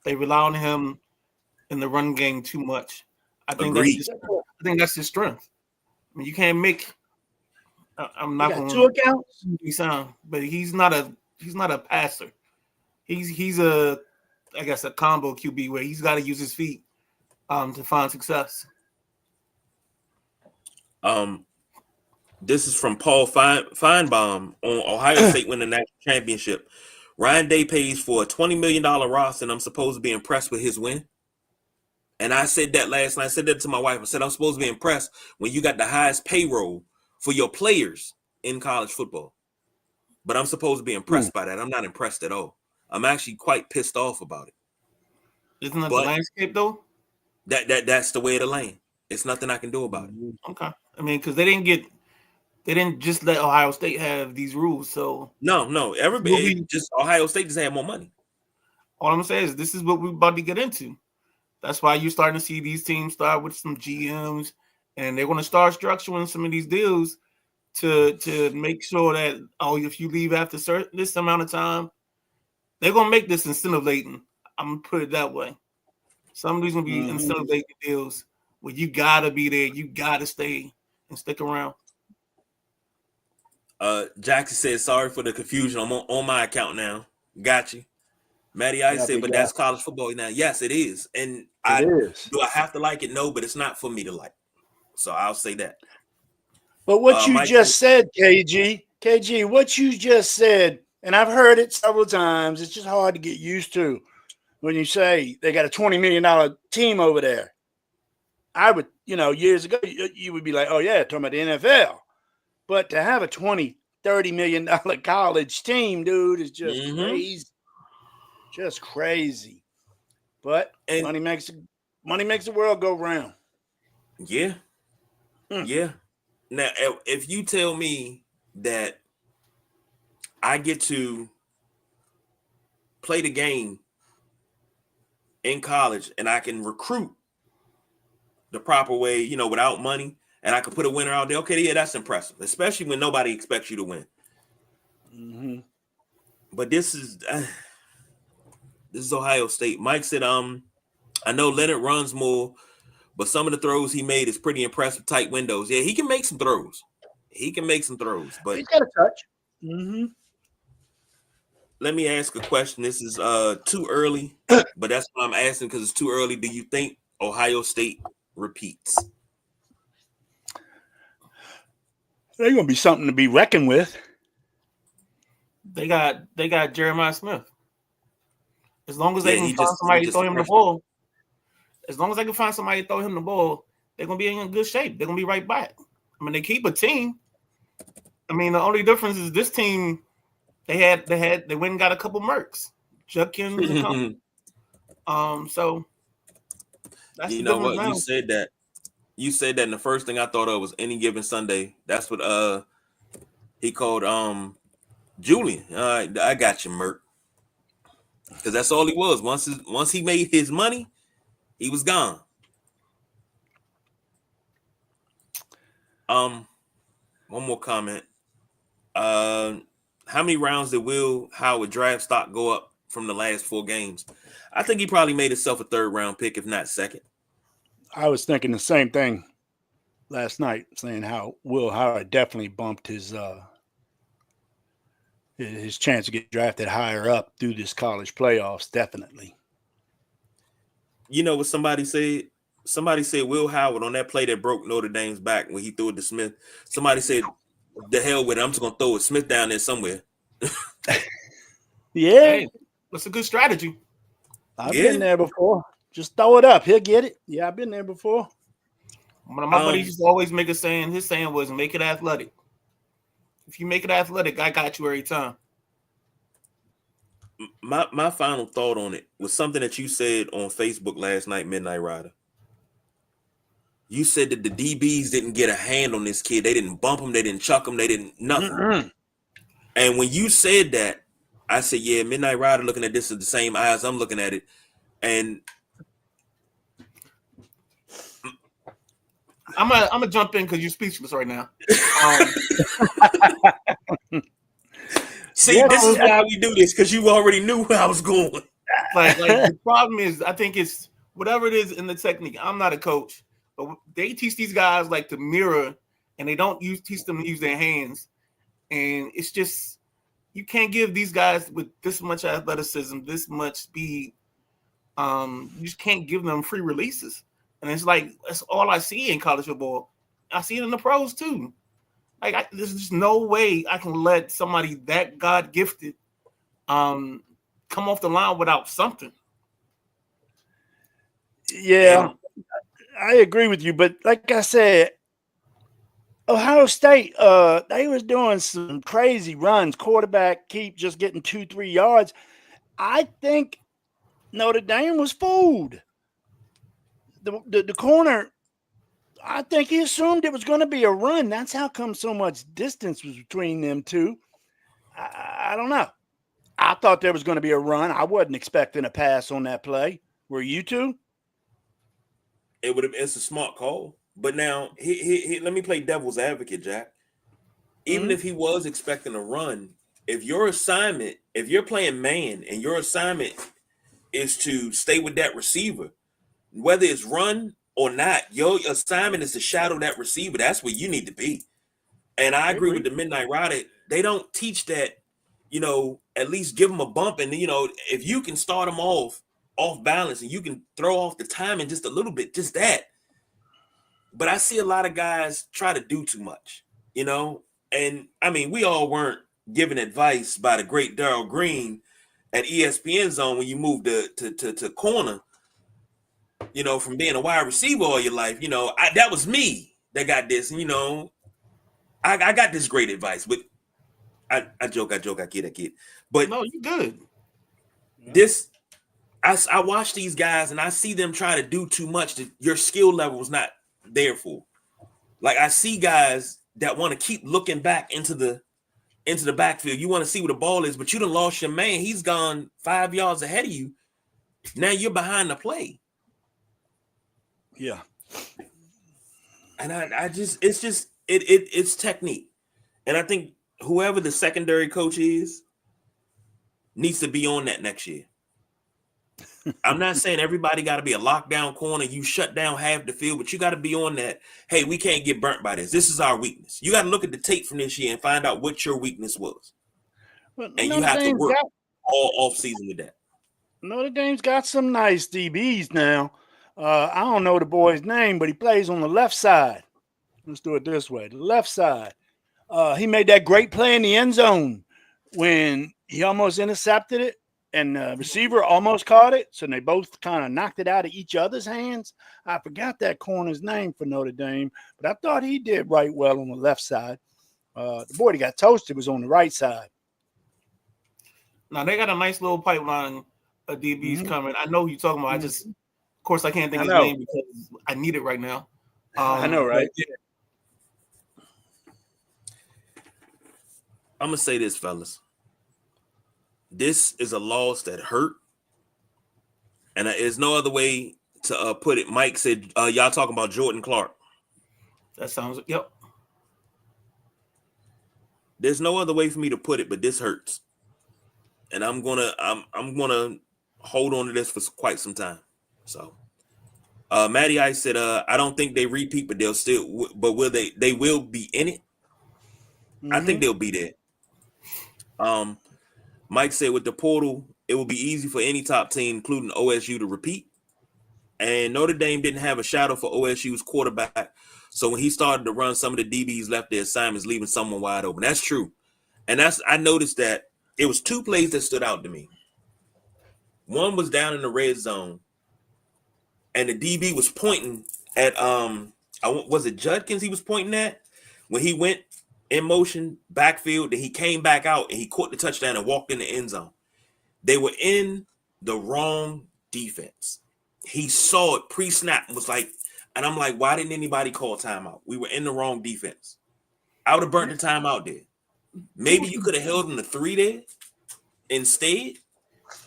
They rely on him in the run game too much. I think that's his strength. I mean, you can't make. I'm not going to be sound, but he's not a passer. He's a combo QB where he's got to use his feet to find success. This is from Paul Feinbaum on Ohio State winning the national championship. Ryan Day pays for a $20 million roster, and I'm supposed to be impressed with his win. And I said that last night. I said that to my wife. I said, I'm supposed to be impressed when you got the highest payroll for your players in college football. But I'm supposed to be impressed by that. I'm not impressed at all. I'm actually quite pissed off about it. Isn't that the landscape, though? That's the way of the lane. It's nothing I can do about it. Okay. I mean, because they didn't just let Ohio State have these rules. So no, everybody just Ohio State just had more money. All I'm saying is this is what we're about to get into. That's why you're starting to see these teams start with some GMs, and they're going to start structuring some of these deals to make sure that, if you leave after this amount of time, they're going to make this incentive laden. I'm going to put it that way. Some of these going to be incentive laden deals where you got to be there. You got to stay and stick around. Jackson said, sorry for the confusion. I'm on my account now. Got you. Matty Ice said, but that's college football now. Yes, it is. And do I have to like it? No, but it's not for me to like. So I'll say that. But what you just said, KG, what you just said, and I've heard it several times, it's just hard to get used to when you say they got a $20 million team over there. I would, years ago, you would be like, oh, yeah, talking about the NFL. But to have a $20, $30 million college team, dude, is just crazy. Just crazy. But And money makes the world go round. yeah, yeah. Now, if you tell me that I get to play the game in college and I can recruit the proper way, without money, and I can put a winner out there, okay, yeah, that's impressive, especially when nobody expects you to win. Mm-hmm. But this is Ohio State. Mike said, I know Leonard runs more, but some of the throws he made is pretty impressive, tight windows. Yeah, he can make some throws. But He's got a touch. Mm-hmm. let me ask a question. This is too early, but that's why I'm asking, because it's too early. Do you think Ohio State repeats? They're going to be something to be reckoned with. They got Jeremiah Smith. As long as they can he find somebody to throw him the freshman. ball, as long as they can find somebody to throw him the ball, they're gonna be in good shape. They're gonna be right back. I mean, they keep a team. I mean, the only difference is this team. They went and got a couple mercs, Judkins and company. So that's You the know difference what? now. You said that, and the first thing I thought of was Any Given Sunday. That's what he called Julian. All right, I got you, Merc. Because that's all he was. Once he made his money, he was gone. One more comment. How many rounds did Will Howard draft stock go up from the last 4 games? I think he probably made himself a 3rd round pick, if not 2nd. I was thinking the same thing last night, saying how Will Howard definitely bumped his chance to get drafted higher up through this college playoffs. Definitely. You know what somebody said? Somebody said Will Howard on that play that broke Notre Dame's back when he threw it to Smith. Somebody said, "The hell with it! I'm just gonna throw it Smith down there somewhere." Yeah, Hey, that's a good strategy. I've been there before. Just throw it up. He'll get it. Yeah, I've been there before. One of my buddies used to always make a saying. His saying was, "Make it athletic." If you make it athletic, I got you every time. My final thought on it was something that you said on Facebook last night, Midnight Rider. You said that the DBs didn't get a hand on this kid. They didn't bump him. They didn't chuck him. They didn't nothing. Mm-hmm. And when you said that, I said, yeah, Midnight Rider looking at this with the same eyes I'm looking at it. And I'm gonna jump in because you're speechless right now. See, this is why we do this, because you already knew where I was going. Like the problem is, I think it's whatever it is in the technique. I'm not a coach, but they teach these guys like to mirror, and they don't teach them to use their hands. And it's just, you can't give these guys with this much athleticism, this much speed. You just can't give them free releases. And it's like, that's all I see in college football. I see it in the pros too. Like, there's just no way I can let somebody that God gifted come off the line without something. Yeah, I agree with you. But like I said, Ohio State, they was doing some crazy runs. Quarterback keep just getting 2-3 yards. I think Notre Dame was fooled. The corner, I think he assumed it was going to be a run. That's how come so much distance was between them two. I don't know. I thought there was going to be a run. I wasn't expecting a pass on that play. Were you two? It's a smart call. But now, let me play devil's advocate, Jack. Even if he was expecting a run, if you're playing man and your assignment is to stay with that receiver, whether it's run or not, your assignment is to shadow that receiver. That's where you need to be. And I agree with the Midnight Rider. They don't teach that, at least give them a bump. And, if you can start them off balance and you can throw off the timing just a little bit, just that. But I see a lot of guys try to do too much, And, I mean, we all weren't given advice by the great Darryl Green at ESPN Zone when you moved to corner, from being a wide receiver all your life. That was me that got this. And, I got this great advice. But I joke, I kid. But no, you good. I watch these guys and I see them try to do too much that your skill level was not there for. Like I see guys that want to keep looking back into the backfield. You want to see where the ball is, but you done lost your man. He's gone 5 yards ahead of you. Now you're behind the play. Yeah. And it's technique. And I think whoever the secondary coach is needs to be on that next year. I'm not saying everybody got to be a lockdown corner. You shut down half the field, but you got to be on that. Hey, we can't get burnt by this. This is our weakness. You got to look at the tape from this year and find out what your weakness was. Well, and you have to work all off season with that. Notre Dame's got some nice DBs now. I don't know the boy's name, but he plays on the left side. Let's do it this way. The left side. He made that great play in the end zone when he almost intercepted it. And the receiver almost caught it, so they both kind of knocked it out of each other's hands. I forgot that corner's name for Notre Dame, but I thought he did right well on the left side. The boy that got toasted was on the right side. Now, they got a nice little pipeline of DBs coming. I know who you're talking about. Of course, I can't think of his name because I need it right now. I know, right? Yeah. I'm going to say this, fellas. This is a loss that hurt, and there's no other way to put it. Mike said, y'all talking about Jordan Clark. That sounds, yep. There's no other way for me to put it, but this hurts. And I'm gonna hold on to this for quite some time. So Matty Ice said, I don't think they repeat, but will they will be in it. I think they'll be there. Mike said with the portal, it will be easy for any top team, including OSU, to repeat. And Notre Dame didn't have a shadow for OSU's quarterback. So when he started to run, some of the DBs left their assignments, leaving someone wide open. That's true. And I noticed that it was two plays that stood out to me. One was down in the red zone, and the DB was pointing at was it Judkins he was pointing at when he went in motion backfield, then he came back out and he caught the touchdown and walked in the end zone. They were in the wrong defense. He saw it pre-snap and was like, and I'm like, why didn't anybody call timeout? We were in the wrong defense. I would have burnt the timeout there. Maybe you could have held him to 3 there instead.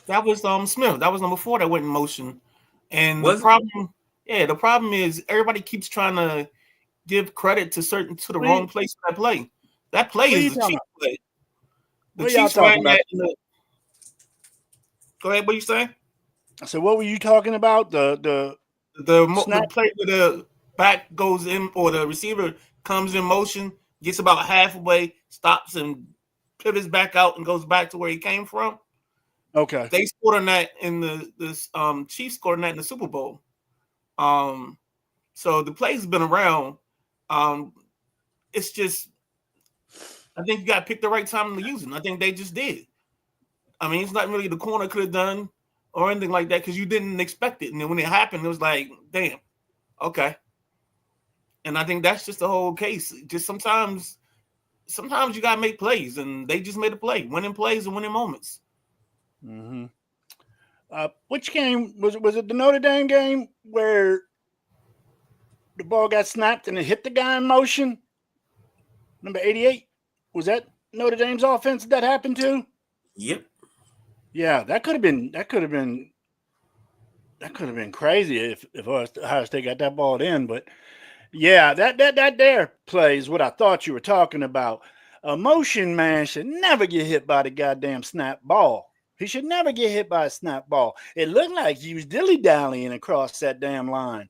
That was Smith. That was number 4 that went in motion. And Was the problem is everybody keeps trying to give credit to the wrong place for that play. That play is a cheap play. The Chiefs ran that Go ahead, what are you saying? I said, what were you talking about? The play where the back goes in or the receiver comes in motion, gets about halfway, stops and pivots back out and goes back to where he came from. Okay. They scored on that in the Chiefs scored on that in the Super Bowl. So the play's been around. It's just, I think you got to pick the right time to use them. I think they just did. I mean, it's not really the corner could have done or anything like that because you didn't expect it. And then when it happened, it was like, damn, okay. And I think that's just the whole case. Just sometimes you got to make plays, and they just made a play. Winning plays and winning moments. Mm-hmm. Which game was it? The Notre Dame game where the ball got snapped and it hit the guy in motion? Number 88? Was that Notre Dame's offense that happened to? Yep. Yeah, that could have been crazy if Ohio State got that ball in. But yeah, that there play is what I thought you were talking about. A motion man should never get hit by the goddamn snap ball. He should never get hit by a snap ball. It looked like he was dilly-dallying across that damn line.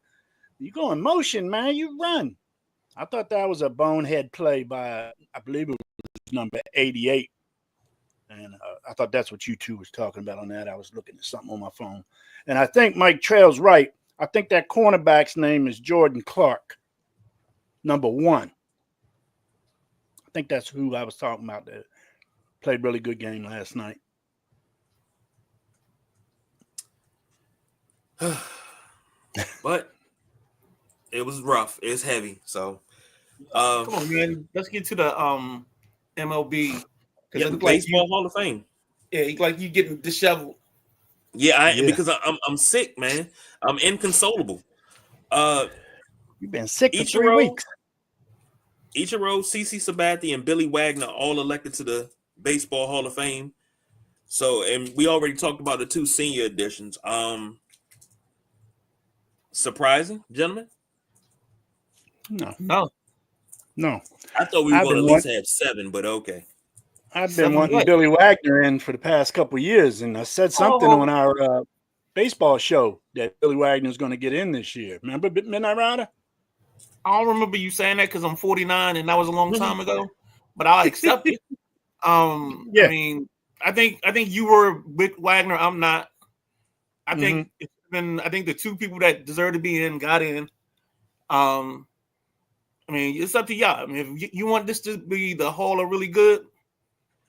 You go in motion, man, you run. I thought that was a bonehead play by, I believe it was number 88. And I thought that's what you two was talking about on that. I was looking at something on my phone. And I think Mike Trail's right. I think that cornerback's name is Jordan Clark, number 1. I think that's who I was talking about that played really good game last night. But it was rough. It's heavy. So come on, man. Let's get to the MLB. Yeah, the Baseball Hall of Fame. Yeah, like you getting disheveled. Yeah, Yeah. because I'm sick, man. I'm inconsolable. You've been sick for 3 Ichiro, weeks. CC Sabathia, and Billy Wagner all elected to the Baseball Hall of Fame. So, and we already talked about the 2 senior editions. Surprising, gentlemen. No. I thought we were going to at least have 7, but okay. I've been 7 wanting what? Billy Wagner in for the past couple of years, and I said something Oh. on our baseball show that Billy Wagner is going to get in this year. Remember Midnight Rider? I don't remember you saying that because I'm 49 and that was a long time ago, but I'll accept it. Yeah. I mean, I think you were with Wagner. I'm not. I think it's been. I think the 2 people that deserve to be in got in. I mean, it's up to y'all. I mean, if you want this to be the Hall of really good,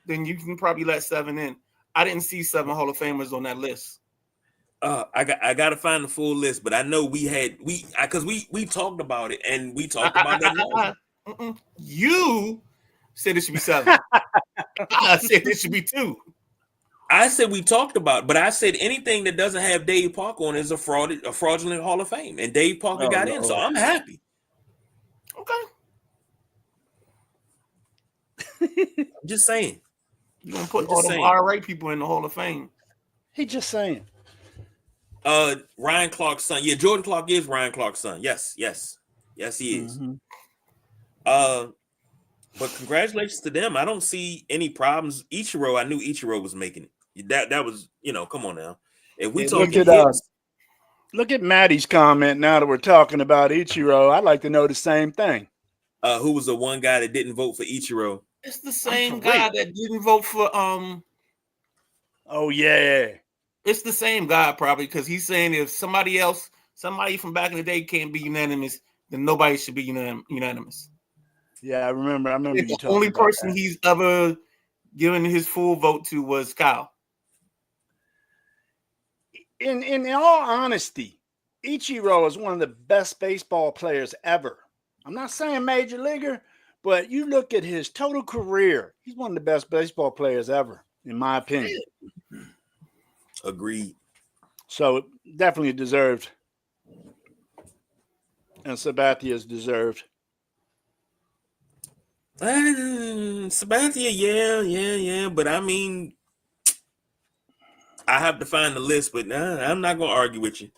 then you can probably let 7 in. I didn't see 7 Hall of Famers on that list. I got to find the full list, but I know we talked about it, and we talked about that. You said it should be 7. I said it should be 2. I said we talked about it, but I said anything that doesn't have Dave Parker on is a fraudulent Hall of Fame, and Dave Parker got in, so I'm happy. Okay. I'm just saying. You're gonna put all the IRA people in the Hall of Fame. He just saying. Ryan Clark's son. Yeah, Jordan Clark is Ryan Clark's son. Yes, he is. But congratulations to them. I don't see any problems. Ichiro, I knew Ichiro was making it. That was, come on now. If we look at Maddie's comment now that we're talking about Ichiro, I'd like to know the same thing. Who was the one guy that didn't vote for Ichiro? It's the same guy that didn't vote for Oh yeah. It's the same guy probably because he's saying if somebody from back in the day can't be unanimous, then nobody should be unanimous. Yeah, I remember The only person he's ever given his full vote to was Kyle. In all honesty, Ichiro is one of the best baseball players ever. I'm not saying major leaguer, but you look at his total career, he's one of the best baseball players ever, in my opinion. Agreed. So definitely deserved. And Sabathia's deserved. Sabathia, yeah. But I mean, I have to find the list, but I'm not gonna argue with you.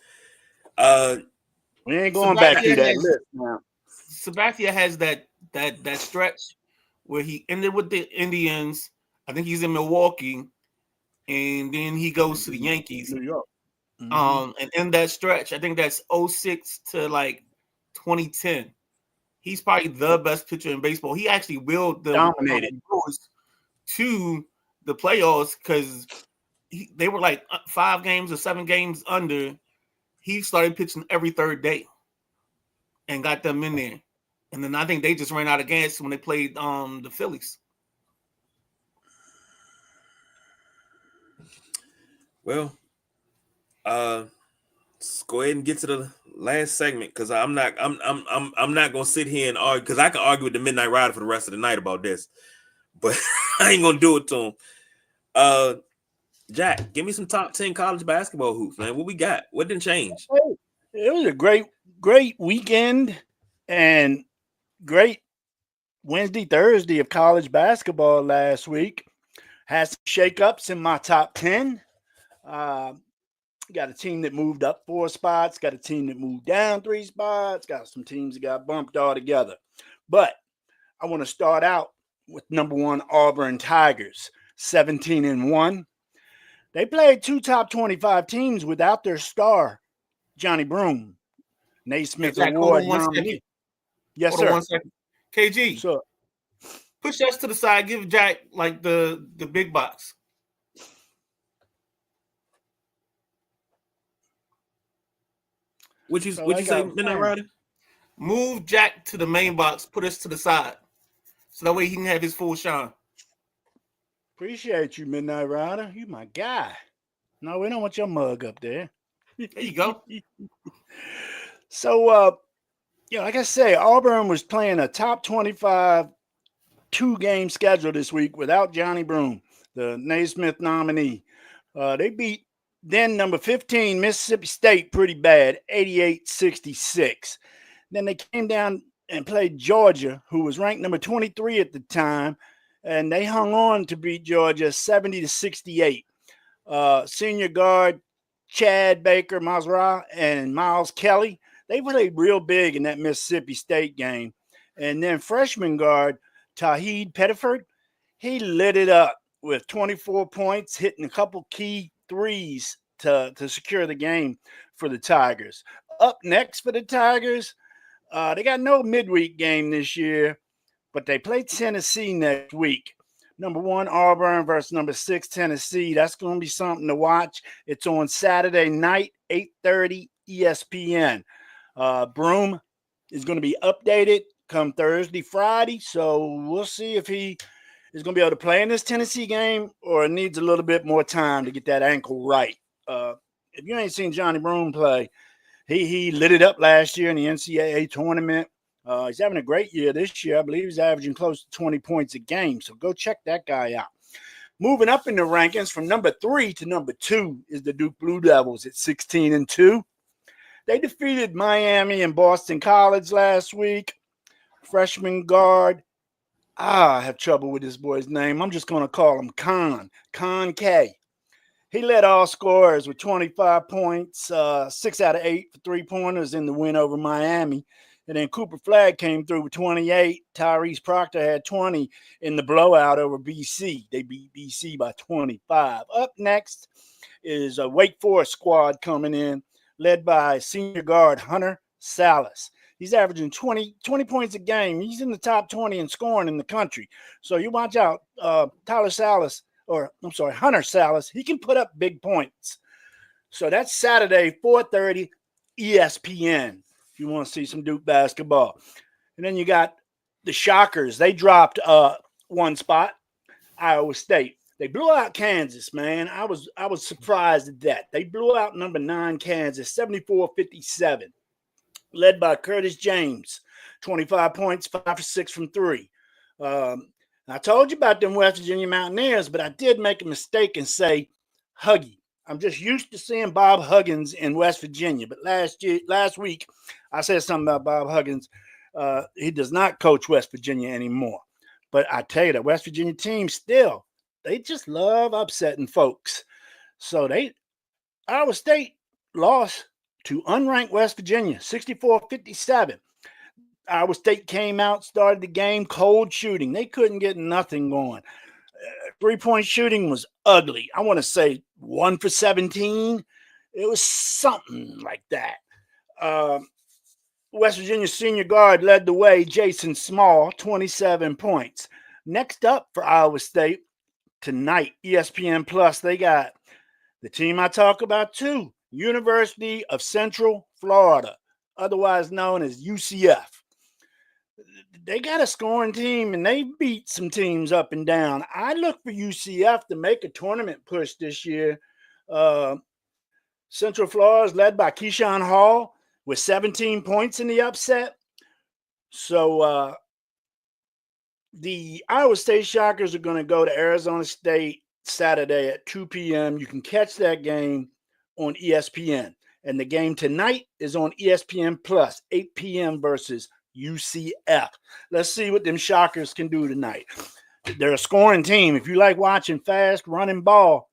We ain't going back to that list now. Sabathia has that stretch where he ended with the Indians. I think he's in Milwaukee, and then he goes to the Yankees. New York. And in that stretch, I think that's 06 to like 2010. He's probably the best pitcher in baseball. He actually willed the dominated to the playoffs because they were like 5 games or 7 games under. He started pitching every 3rd day and got them in there. And then I think they just ran out of gas when they played the Phillies. Well, let's go ahead and get to the last segment because I'm not gonna sit here and argue because I can argue with the Midnight Rider for the rest of the night about this, but I ain't gonna do it to him. Jack, give me some top 10 college basketball hoops, man. What we got? What didn't change? It was a great weekend and great Wednesday, Thursday of college basketball last week. Had some shakeups in my top 10. Got a team that moved up 4 spots, got a team that moved down 3 spots, got some teams that got bumped all together. But I want to start out with number 1 Auburn Tigers, 17-1. They played 2 top 25 teams without their star, Johnny Broome, Naismith Award nominee. Yes, hold sir. On 1 second. KG, so, push us to the side. Give Jack like the big box. What you say, Midnight Rider? Move Jack to the main box. Put us to the side, so that way he can have his full shine. Appreciate you, Midnight Rider. You my guy. No, we don't want your mug up there. There you go. So, like I say, Auburn was playing a top 25 2-game schedule this week without Johnny Broome, the Naismith nominee. They beat Then number 15, Mississippi State, pretty bad, 88-66. Then they came down and played Georgia, who was ranked number 23 at the time, and they hung on to beat Georgia 70-68. Senior guard Chad Baker, Mazra, and Miles Kelly, they played real big in that Mississippi State game. And then freshman guard Tahid Pettiford, he lit it up with 24 points, hitting a couple key threes to secure the game for the Tigers. Up next for the Tigers, they got no midweek game this year, but they play Tennessee next week. Number 1, Auburn versus number 6, Tennessee. That's going to be something to watch. It's on Saturday night, 8:30 ESPN. Broom is going to be updated come Thursday, Friday. So we'll see if he is going to be able to play in this Tennessee game or needs a little bit more time to get that ankle right. If you ain't seen Johnny Broom play, he lit it up last year in the NCAA tournament. He's having a great year this year. I believe he's averaging close to 20 points a game. So go check that guy out. Moving up in the rankings from number 3 to number 2 is the Duke Blue Devils at 16-2. They defeated Miami and Boston College last week. Freshman guard, I have trouble with this boy's name. I'm just going to call him Con K. He led all scorers with 25 points, 6 out of 8 for three-pointers in the win over Miami. And then Cooper Flagg came through with 28. Tyrese Proctor had 20 in the blowout over BC. They beat BC by 25. Up next is a Wake Forest squad coming in, led by senior guard Hunter Salas. He's averaging 20 points a game. He's in the top 20 in scoring in the country. So you watch out, Hunter Salas. He can put up big points. So that's Saturday, 4:30 ESPN. If you want to see some Duke basketball. And then you got the Shockers. They dropped one spot, Iowa State. They blew out Kansas, man. I was surprised at that. They blew out number 9 Kansas, 74-57, led by Curtis James, 25 points, 5 for 6 from 3. I told you about them West Virginia Mountaineers, but I did make a mistake and say Huggy. I'm just used to seeing Bob Huggins in West Virginia, but last week I said something about Bob Huggins. He does not coach West Virginia anymore. But I tell you, the West Virginia team still, they just love upsetting folks. So Iowa State lost to unranked West Virginia, 64-57. Iowa State came out, started the game, cold shooting. They couldn't get nothing going. Three-point shooting was ugly. I want to say 1 for 17. It was something like that. West Virginia senior guard led the way, Jason Small, 27 points. Next up for Iowa State tonight, ESPN Plus, they got the team I talk about too, University of Central Florida, otherwise known as UCF. They got a scoring team, and they beat some teams up and down. I look for UCF to make a tournament push this year. Central Florida is led by Keyshawn Hall with 17 points in the upset. So the Iowa State Shockers are going to go to Arizona State Saturday at 2 p.m. You can catch that game on ESPN. And the game tonight is on ESPN Plus, 8 p.m. versus UCF. Let's see what them Shockers can do tonight. They're a scoring team. If you like watching fast running ball,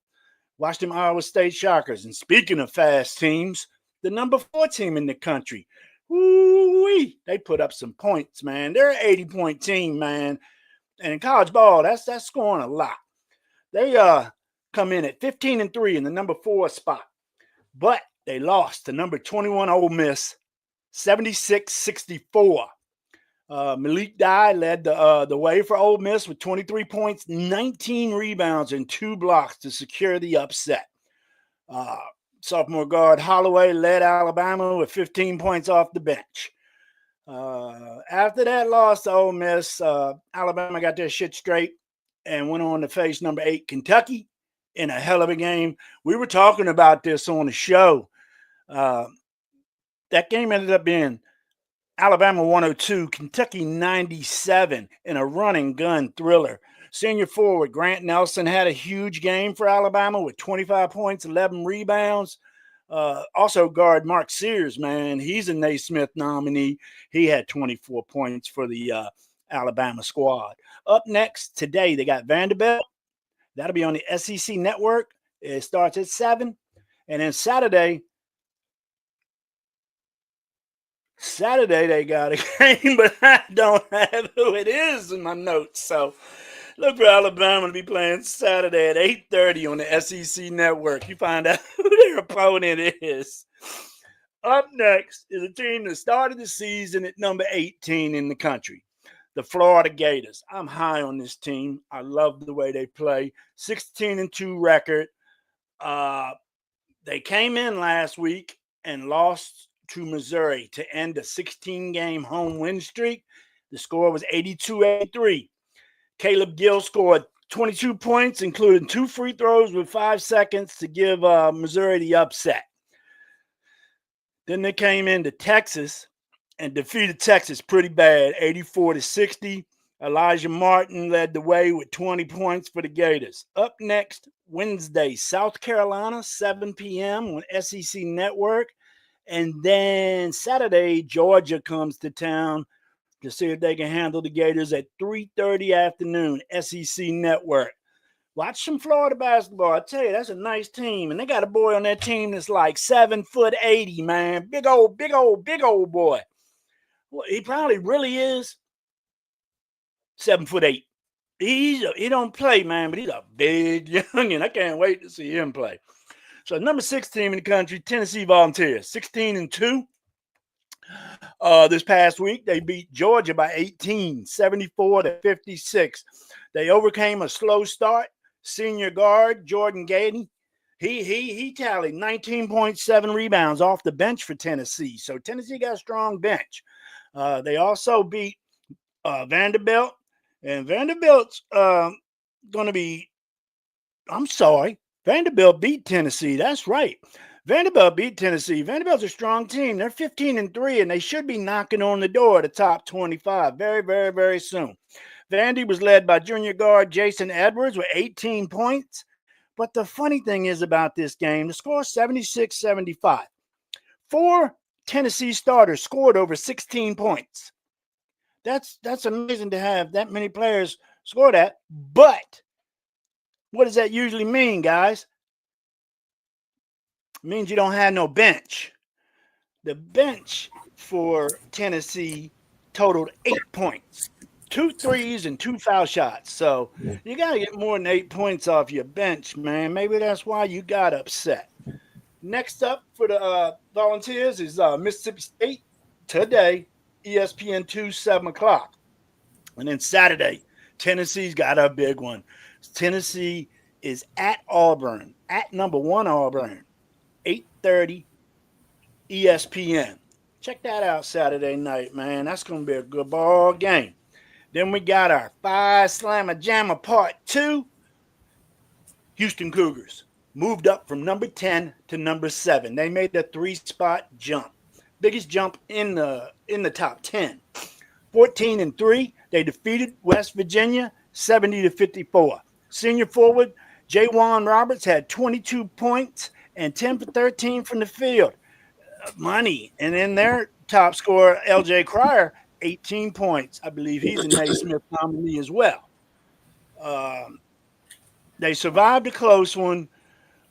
watch them Iowa State Shockers. And speaking of fast teams, the number 4 team in the country, woo-wee, they put up some points, man. They're an 80-point team, man. And in college ball, that's scoring a lot. They come in at 15-3 in the number 4 spot. But they lost to number 21 Ole Miss, 76-64. Malik Dye led the way for Ole Miss with 23 points, 19 rebounds, and 2 blocks to secure the upset. Sophomore guard Holloway led Alabama with 15 points off the bench. After that loss to Ole Miss, Alabama got their shit straight and went on to face number 8 Kentucky in a hell of a game. We were talking about this on the show. That game ended up being Alabama 102, Kentucky 97 in a run and gun thriller. Senior forward Grant Nelson had a huge game for Alabama with 25 points, 11 rebounds. Also, guard Mark Sears, man, he's a Naismith nominee. He had 24 points for the Alabama squad. Up next today, they got Vanderbilt. That'll be on the SEC Network. It starts at 7. And then Saturday, they got a game, but I don't have who it is in my notes. So look for Alabama to be playing Saturday at 8:30 on the SEC Network. You find out who their opponent is. Up next is a team that started the season at number 18 in the country, the Florida Gators. I'm high on this team. I love the way they play. 16-2 record. They came in last week and lost to Missouri to end a 16-game home win streak. The score was 82-83. Caleb Gill scored 22 points, including 2 free throws with 5 seconds to give Missouri the upset. Then they came into Texas and defeated Texas pretty bad, 84-60. Elijah Martin led the way with 20 points for the Gators. Up next, Wednesday, South Carolina, 7 p.m. on SEC Network. And then Saturday, Georgia comes to town to see if they can handle the Gators at 3:30 afternoon, SEC Network. Watch some Florida basketball. I tell you, that's a nice team. And they got a boy on that team that's like 7'80", man. Big old boy. Well, he probably really is 7'8". He don't play, man, but he's a big youngin'. I can't wait to see him play. So number 6 team in the country, Tennessee Volunteers, 16-2. This past week, they beat Georgia by 18, 74-56. They overcame a slow start. Senior guard Jordan Gady, he tallied 19.7 rebounds off the bench for Tennessee. So Tennessee got a strong bench. They also beat Vanderbilt, and Vanderbilt's going to be. Vanderbilt beat Tennessee. That's right. Vanderbilt beat Tennessee. Vanderbilt's a strong team. They're 15-3, and they should be knocking on the door of the top 25 very, very, very soon. Vandy was led by junior guard Jason Edwards with 18 points. But the funny thing is about this game, the score is 76-75. 4 Tennessee starters scored over 16 points. That's amazing to have that many players score that. But what does that usually mean, guys? It means you don't have no bench. The bench for Tennessee totaled 8 points, 2 threes and 2 foul shots. So you got to get more than 8 points off your bench, man. Maybe that's why you got upset. Next up for the Volunteers is Mississippi State today, ESPN 2, 7 o'clock. And then Saturday, Tennessee's got a big one. Tennessee is at Auburn, at number 1 Auburn, 8:30 ESPN. Check that out Saturday night, man. That's going to be a good ball game. Then we got our Phi Slamma Jamma Part 2. Houston Cougars moved up from number 10 to number 7. They made the 3-spot jump. Biggest jump in the top 10. 14-3, they defeated West Virginia 70-54. Senior forward Jaywan Roberts had 22 points and 10 for 13 from the field. Money. And then their top scorer, LJ Cryer, 18 points. I believe he's a Naismith nominee as well. They survived a close one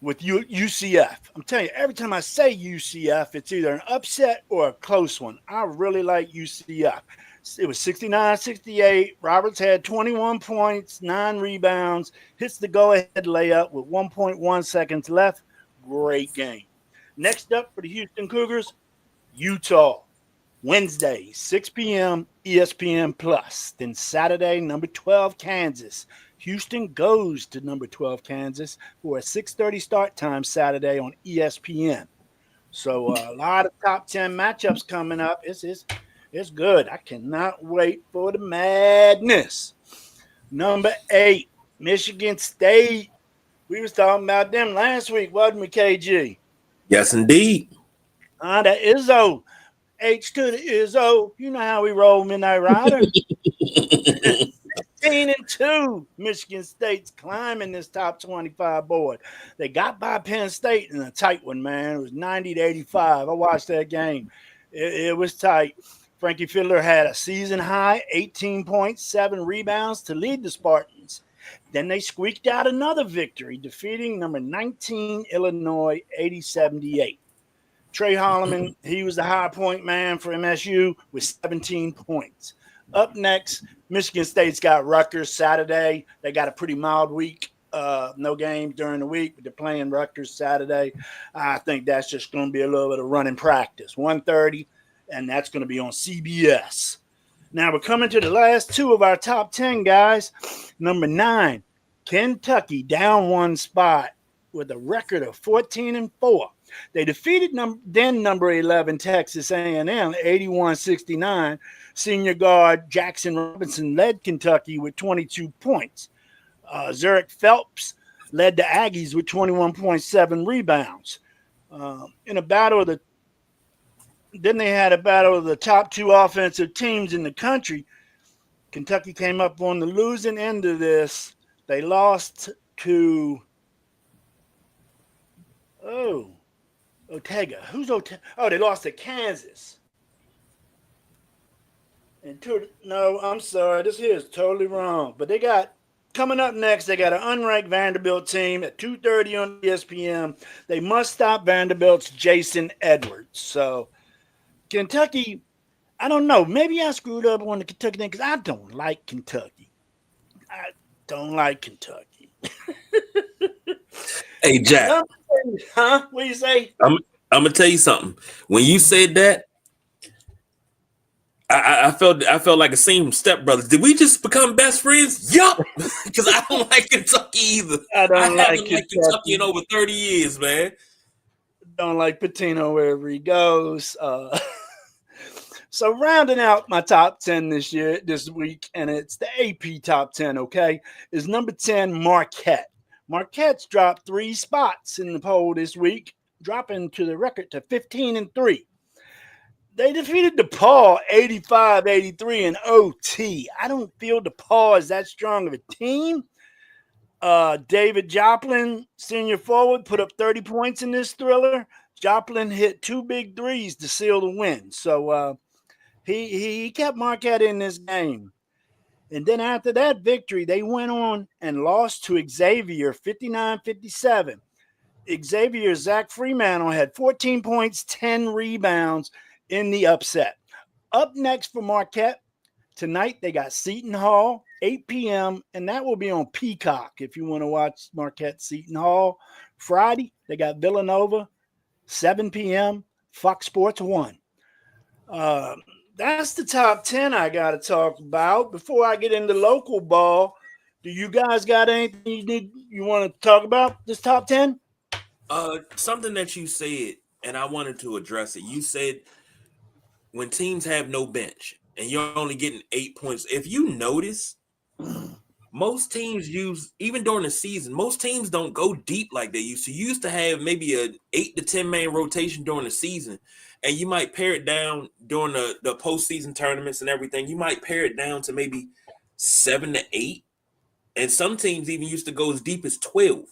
with UCF. I'm telling you, every time I say UCF, it's either an upset or a close one. I really like UCF. It was 69-68. Roberts had 21 points, 9 rebounds, hits the go-ahead layup with 1.1 seconds left. Great game. Next up for the Houston Cougars, Utah. Wednesday, 6 p.m., ESPN Plus. Then Saturday, number 12, Kansas. Houston goes to number 12, Kansas for a 6:30 start time Saturday on ESPN. So a lot of top 10 matchups coming up. It's good. I cannot wait for the madness. Number 8, Michigan State. We was talking about them last week, wasn't we, KG? Yes, indeed. The Izzo. H to the Izzo. You know how we roll, Midnight Rider. 16-2. Michigan State's climbing this top 25 board. They got by Penn State in a tight one, man. It was 90-85. I watched that game. It was tight. Frankie Fiddler had a season high 18 points, 7 rebounds to lead the Spartans. Then they squeaked out another victory, defeating number 19 Illinois 80-78. Trey Holloman, he was the high point man for MSU with 17 points. Up next, Michigan State's got Rutgers Saturday. They got a pretty mild week. No games during the week, but they're playing Rutgers Saturday. I think that's just going to be a little bit of running practice. 1:30, and that's going to be on CBS. Now we're coming to the last two of our top 10 guys. Number 9, Kentucky down one spot with a record of 14-4. They defeated number 11 Texas A&M 81-69. Senior guard Jackson Robinson led Kentucky with 22 points. Zurich Phelps led the Aggies with 21.7 rebounds. Then they had a battle of the top 2 offensive teams in the country. Kentucky came up on the losing end of this. They lost to Ortega. Who's Ortega? Oh, they lost to Kansas. No, I'm sorry. This here is totally wrong. But they got coming up next. They got an unranked Vanderbilt team at 2:30 on ESPN. They must stop Vanderbilt's Jason Edwards. So Kentucky, I don't know. Maybe I screwed up on the Kentucky thing because I don't like Kentucky. I don't like Kentucky. Hey, Jack. Huh? What do you say? I'm gonna tell you something. When you said that, I felt like a scene from Step Brothers. Did we just become best friends? Yup. Because I don't like Kentucky either. I haven't liked Kentucky in over 30 years, man. Don't like Pitino wherever he goes. So rounding out my top 10 this week, and it's the AP top 10, okay, is number 10, Marquette. Marquette's dropped 3 spots in the poll this week, dropping to the record to 15-3. They defeated DePaul 85-83 in OT. I don't feel DePaul is that strong of a team. David Joplin, senior forward, put up 30 points in this thriller. Joplin hit 2 big threes to seal the win. So he kept Marquette in this game. And then after that victory, they went on and lost to Xavier 59-57. Xavier, Zach Fremantle had 14 points, 10 rebounds in the upset. Up next for Marquette, tonight they got Seton Hall, 8 p.m., and that will be on Peacock if you want to watch Marquette Seton Hall. Friday, they got Villanova, 7 p.m., Fox Sports 1. That's the top 10 I got to talk about. Before I get into local ball, do you guys got anything you want to talk about this top 10? Something that you said, and I wanted to address it. You said when teams have no bench and you're only getting 8 points, if you notice, most teams even during the season, most teams don't go deep like they used to. You used to have maybe a 8 to 10 man rotation during the season, and you might pare it down during the postseason tournaments and everything. You might pare it down to maybe 7 to 8, and some teams even used to go as deep as 12.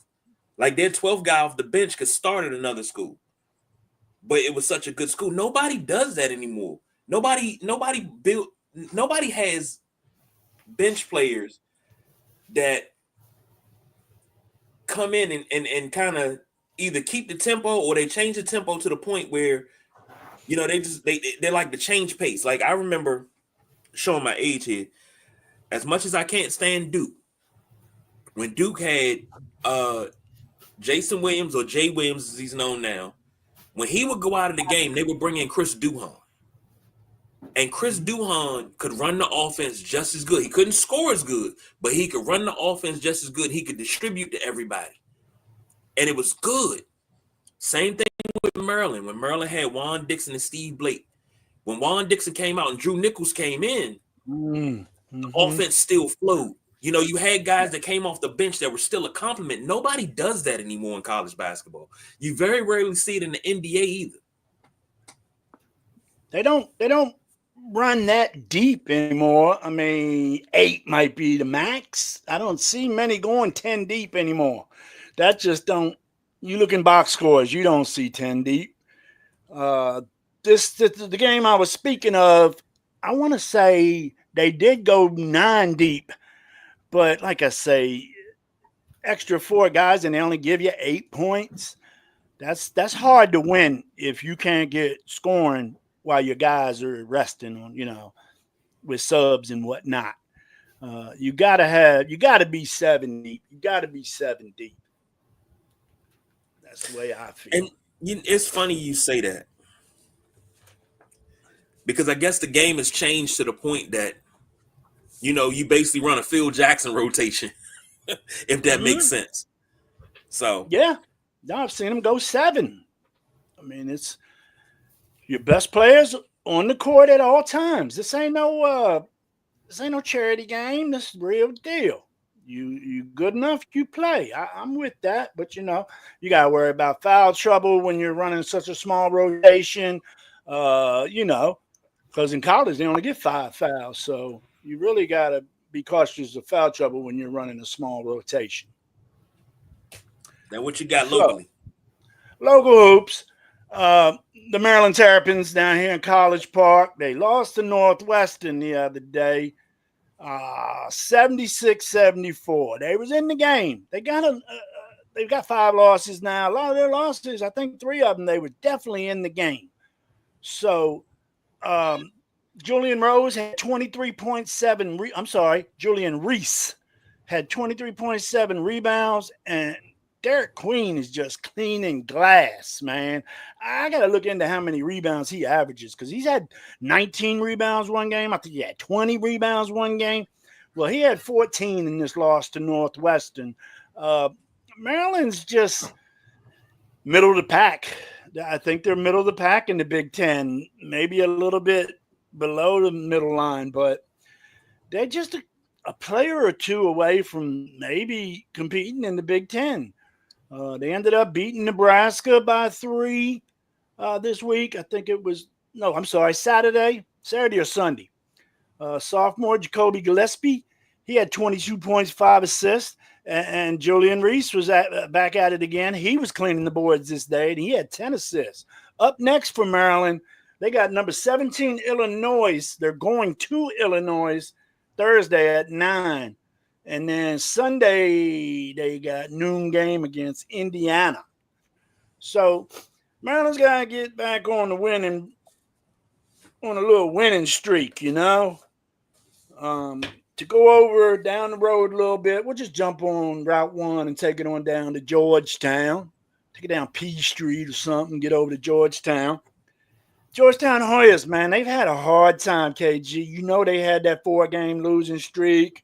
Like their 12th guy off the bench could start at another school, but it was such a good school. Nobody does that anymore. Nobody has bench players that come in and kind of either keep the tempo or they change the tempo to the point where, you know, they like to change pace. Like I remember, showing my age here, as much as I can't stand Duke, when Duke had Jason Williams, or Jay Williams as he's known now, when he would go out of the game, they would bring in Chris Duhon. And Chris Duhon could run the offense just as good. He couldn't score as good, but he could run the offense just as good. He could distribute to everybody. And it was good. Same thing with Maryland. When Maryland had Juan Dixon and Steve Blake. When Juan Dixon came out and Drew Nichols came in, the offense still flowed. You know, you had guys that came off the bench that were still a compliment. Nobody does that anymore in college basketball. You very rarely see it in the NBA either. They don't run that deep anymore. I mean, 8 might be the max. I don't see many going 10 deep anymore. That just don't. You look in box scores, you don't see 10 deep. The game I was speaking of, I want to say they did go 9 deep, but like I say, extra 4 guys and they only give you 8 points. That's hard to win if you can't get scoring while your guys are resting on, with subs and whatnot. You gotta be 7 deep. You gotta be 7 deep. That's the way I feel. And it's funny you say that, because I guess the game has changed to the point that, you basically run a Phil Jackson rotation, if that makes sense. So yeah, I've seen them go 7. I mean, it's your best players on the court at all times. This ain't no charity game. This is real deal. You good enough, you play. I'm with that, but you gotta worry about foul trouble when you're running such a small rotation. Because in college they only get 5 fouls, so you really gotta be cautious of foul trouble when you're running a small rotation. Now, what you got locally? Local hoops. The Maryland Terrapins down here in College Park, they lost to Northwestern the other day, 76-74. They was in the game. They've got 5 losses now. A lot of their losses, I think 3 of them, they were definitely in the game. So Julian Rose had 23.7. Julian Reese had 23.7 rebounds, and Derek Queen is just cleaning glass, man. I got to look into how many rebounds he averages, because he's had 19 rebounds one game. I think he had 20 rebounds one game. Well, he had 14 in this loss to Northwestern. Maryland's just middle of the pack. I think they're middle of the pack in the Big Ten, maybe a little bit below the middle line, but they're just a player or 2 away from maybe competing in the Big Ten. They ended up beating Nebraska by 3 this week. I think it was Saturday or Sunday. Sophomore Jacoby Gillespie, he had 22 points, 5 assists, and Julian Reese was back at it again. He was cleaning the boards this day, and he had 10 assists. Up next for Maryland, they got number 17 Illinois. They're going to Illinois Thursday at 9. And then Sunday, they got noon game against Indiana. So Maryland's got to get back on a little winning streak, To go over down the road a little bit, we'll just jump on Route 1 and take it on down to Georgetown. Take it down P Street or something, get over to Georgetown. Georgetown Hoyas, man, they've had a hard time, KG. They had that 4-game losing streak.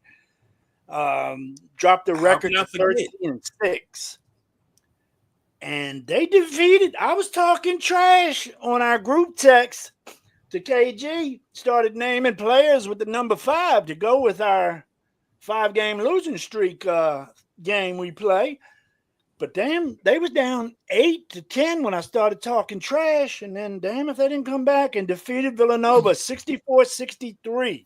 Dropped the record to 13-6. And they defeated. I was talking trash on our group text to KG, started naming players with the number 5 to go with our 5-game losing streak game we play. But damn, they was down 8-10 when I started talking trash. And then damn if they didn't come back and defeated Villanova 64-63.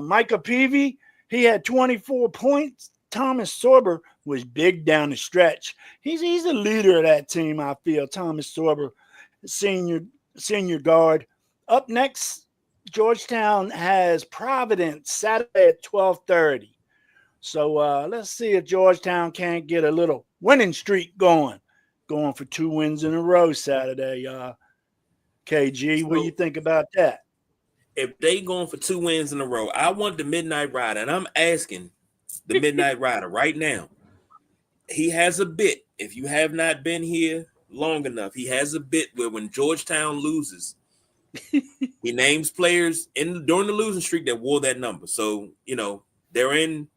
Micah Peavy, he had 24 points. Thomas Sorber was big down the stretch. He's the leader of that team, I feel. Thomas Sorber, senior guard. Up next, Georgetown has Providence Saturday at 12:30. So let's see if Georgetown can't get a little winning streak going for 2 wins in a row Saturday. KG, what do you think about that? If they going for 2 wins in a row, I want the Midnight Rider, and I'm asking the Midnight Rider right now. He has a bit. If you have not been here long enough, he has a bit where when Georgetown loses, he names players during the losing streak that wore that number. So, they're in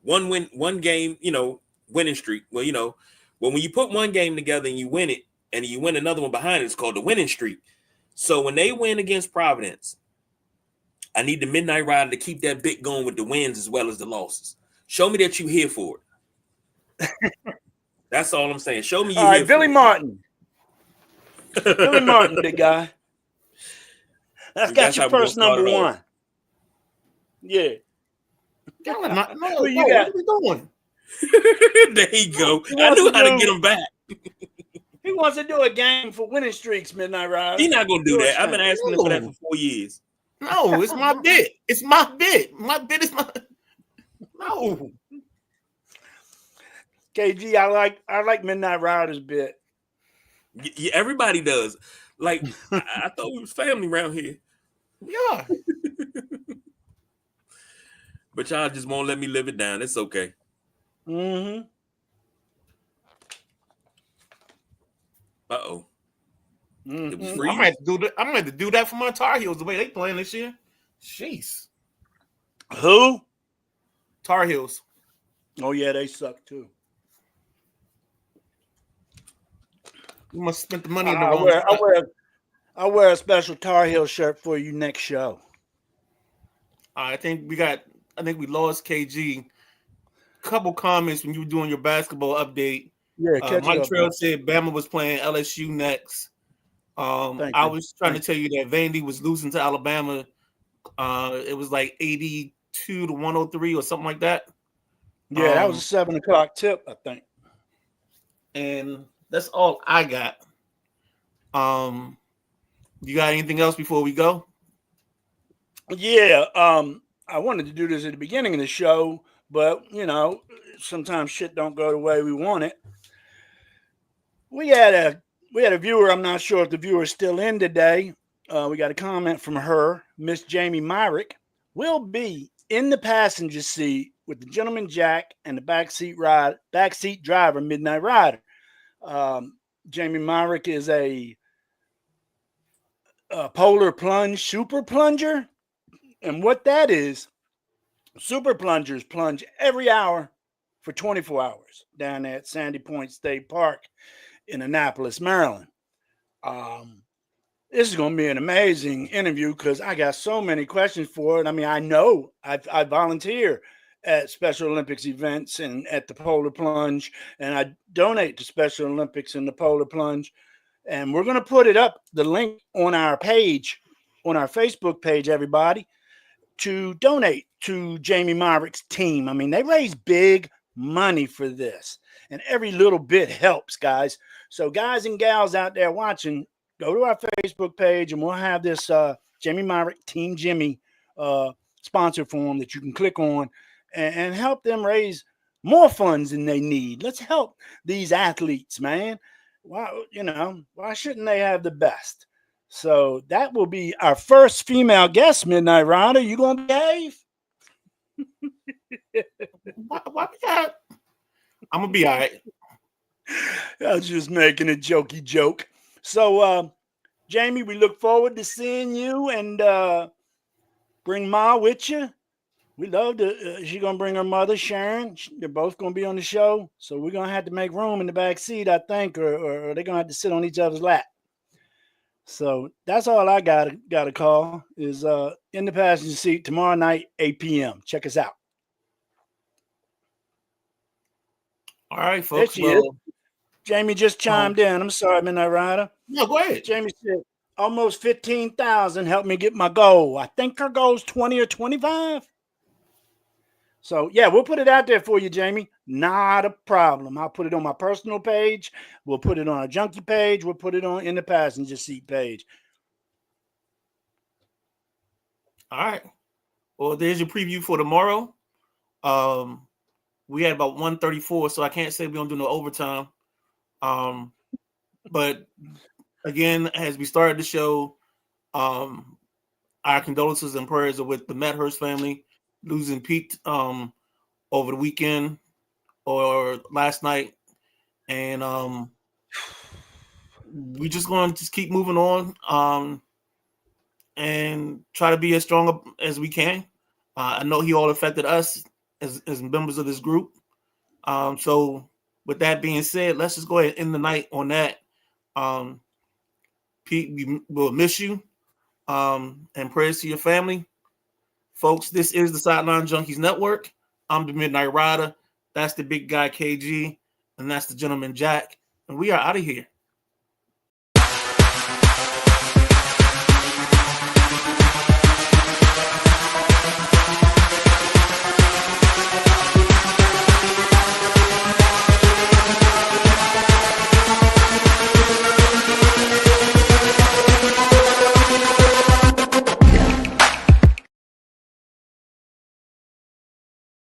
one game, winning streak. Well, when you put one game together and you win it, and you win another one behind it, it's called the winning streak. So when they win against Providence, I need the Midnight Rider to keep that bit going with the wins as well as the losses. Show me that you're here for it. That's all I'm saying. Show me you're here Billy for Martin. Billy Martin, big guy. That's got That's your how we're gonna first start number it off. one. Yeah. No, Who you no, got? what are we doing? There you go. He I wants knew to how to do- get him back. He wants to do a game for winning streaks, Midnight Rider. He's not gonna do that. I've Georgetown. been asking him for that No. for 4 years. No, it's my bit. It's my bit. My bit is my. No. KG, I like Midnight Rider's bit. Yeah, everybody does. Like I thought we was family around here, Yeah. but y'all just won't let me live it down. It's okay. Mm-hmm. Uh-oh. It was Mm-hmm. free. I'm gonna have to do that. I'm gonna have to do that for my Tar Heels the way they playing this year. Jeez. Who? Tar Heels. Oh yeah, they suck too. You must have spent the money in the I wrong wear, I spot. wear I'll wear a special Tar Heel shirt for you next show. I think we lost KG. Couple comments when you were doing your basketball update. Yeah, catch Mike it up. Trail said Bama was playing LSU next. Thank I you. was trying to tell you that Vandy was losing to Alabama. It was like 82 to 103 or something like that. Yeah, that was a 7 o'clock tip, I think. And that's all I got. You got anything else before we go? Yeah, I wanted to do this at the beginning of the show, but sometimes shit don't go the way we want it. We had a viewer. I'm not sure if the viewer is still in today. We got a comment from her, Miss Jamie Myrick. Will be in the passenger seat with the gentleman Jack and the backseat driver, Midnight Rider. Jamie Myrick is a polar plunge super plunger. And what that is, super plungers plunge every hour for 24 hours down at Sandy Point State Park in Annapolis, Maryland. This is going to be an amazing interview because I got so many questions for it. I mean, I know I volunteer at Special Olympics events and at the Polar Plunge, and I donate to Special Olympics and the Polar Plunge. And we're going to put it up, the link on our page, on our Facebook page, everybody, to donate to Jamie Myrick's team. I mean, they raise big money for this, and every little bit helps, guys. So guys and gals out there watching, go to our Facebook page and we'll have this Jamie Myrick Team Jimmy sponsor form that you can click on and help them raise more funds than they need. Let's help these athletes, man. Why shouldn't they have the best? So that will be our first female guest, Midnight Rider. You gonna behave? Why we got? I'm gonna be all right. I was just making a jokey joke. So, Jamie, we look forward to seeing you and bring Ma with you. We love to. She's gonna bring her mother, Sharon. They're both gonna be on the show, so we're gonna have to make room in the back seat, I think, or they're gonna have to sit on each other's lap. So that's all I got to call is in the passenger seat tomorrow night, 8 p.m. Check us out. All right, folks. There she is. Jamie just chimed in. I'm sorry, Midnight Rider. No, go ahead. Jamie said, almost 15,000 helped me get my goal. I think her goal is 20 or 25. So, yeah, we'll put it out there for you, Jamie. Not a problem. I'll put it on my personal page. We'll put it on a junkie page. We'll put it on in the passenger seat page. All right. Well, there's your preview for tomorrow. We had about 134, so I can't say we don't do no overtime. But again, as we started the show, our condolences and prayers are with the Medhurst family losing Pete over the weekend or last night, and we just going to just keep moving on and try to be as strong as we can. I know he all affected us as members of this group. So with that being said, let's just go ahead and end the night on that. Pete, we will miss you. And prayers to your family. Folks, this is the Sideline Junkies Network. I'm the Midnight Rider. That's the big guy KG. And that's the gentleman Jack. And we are out of here.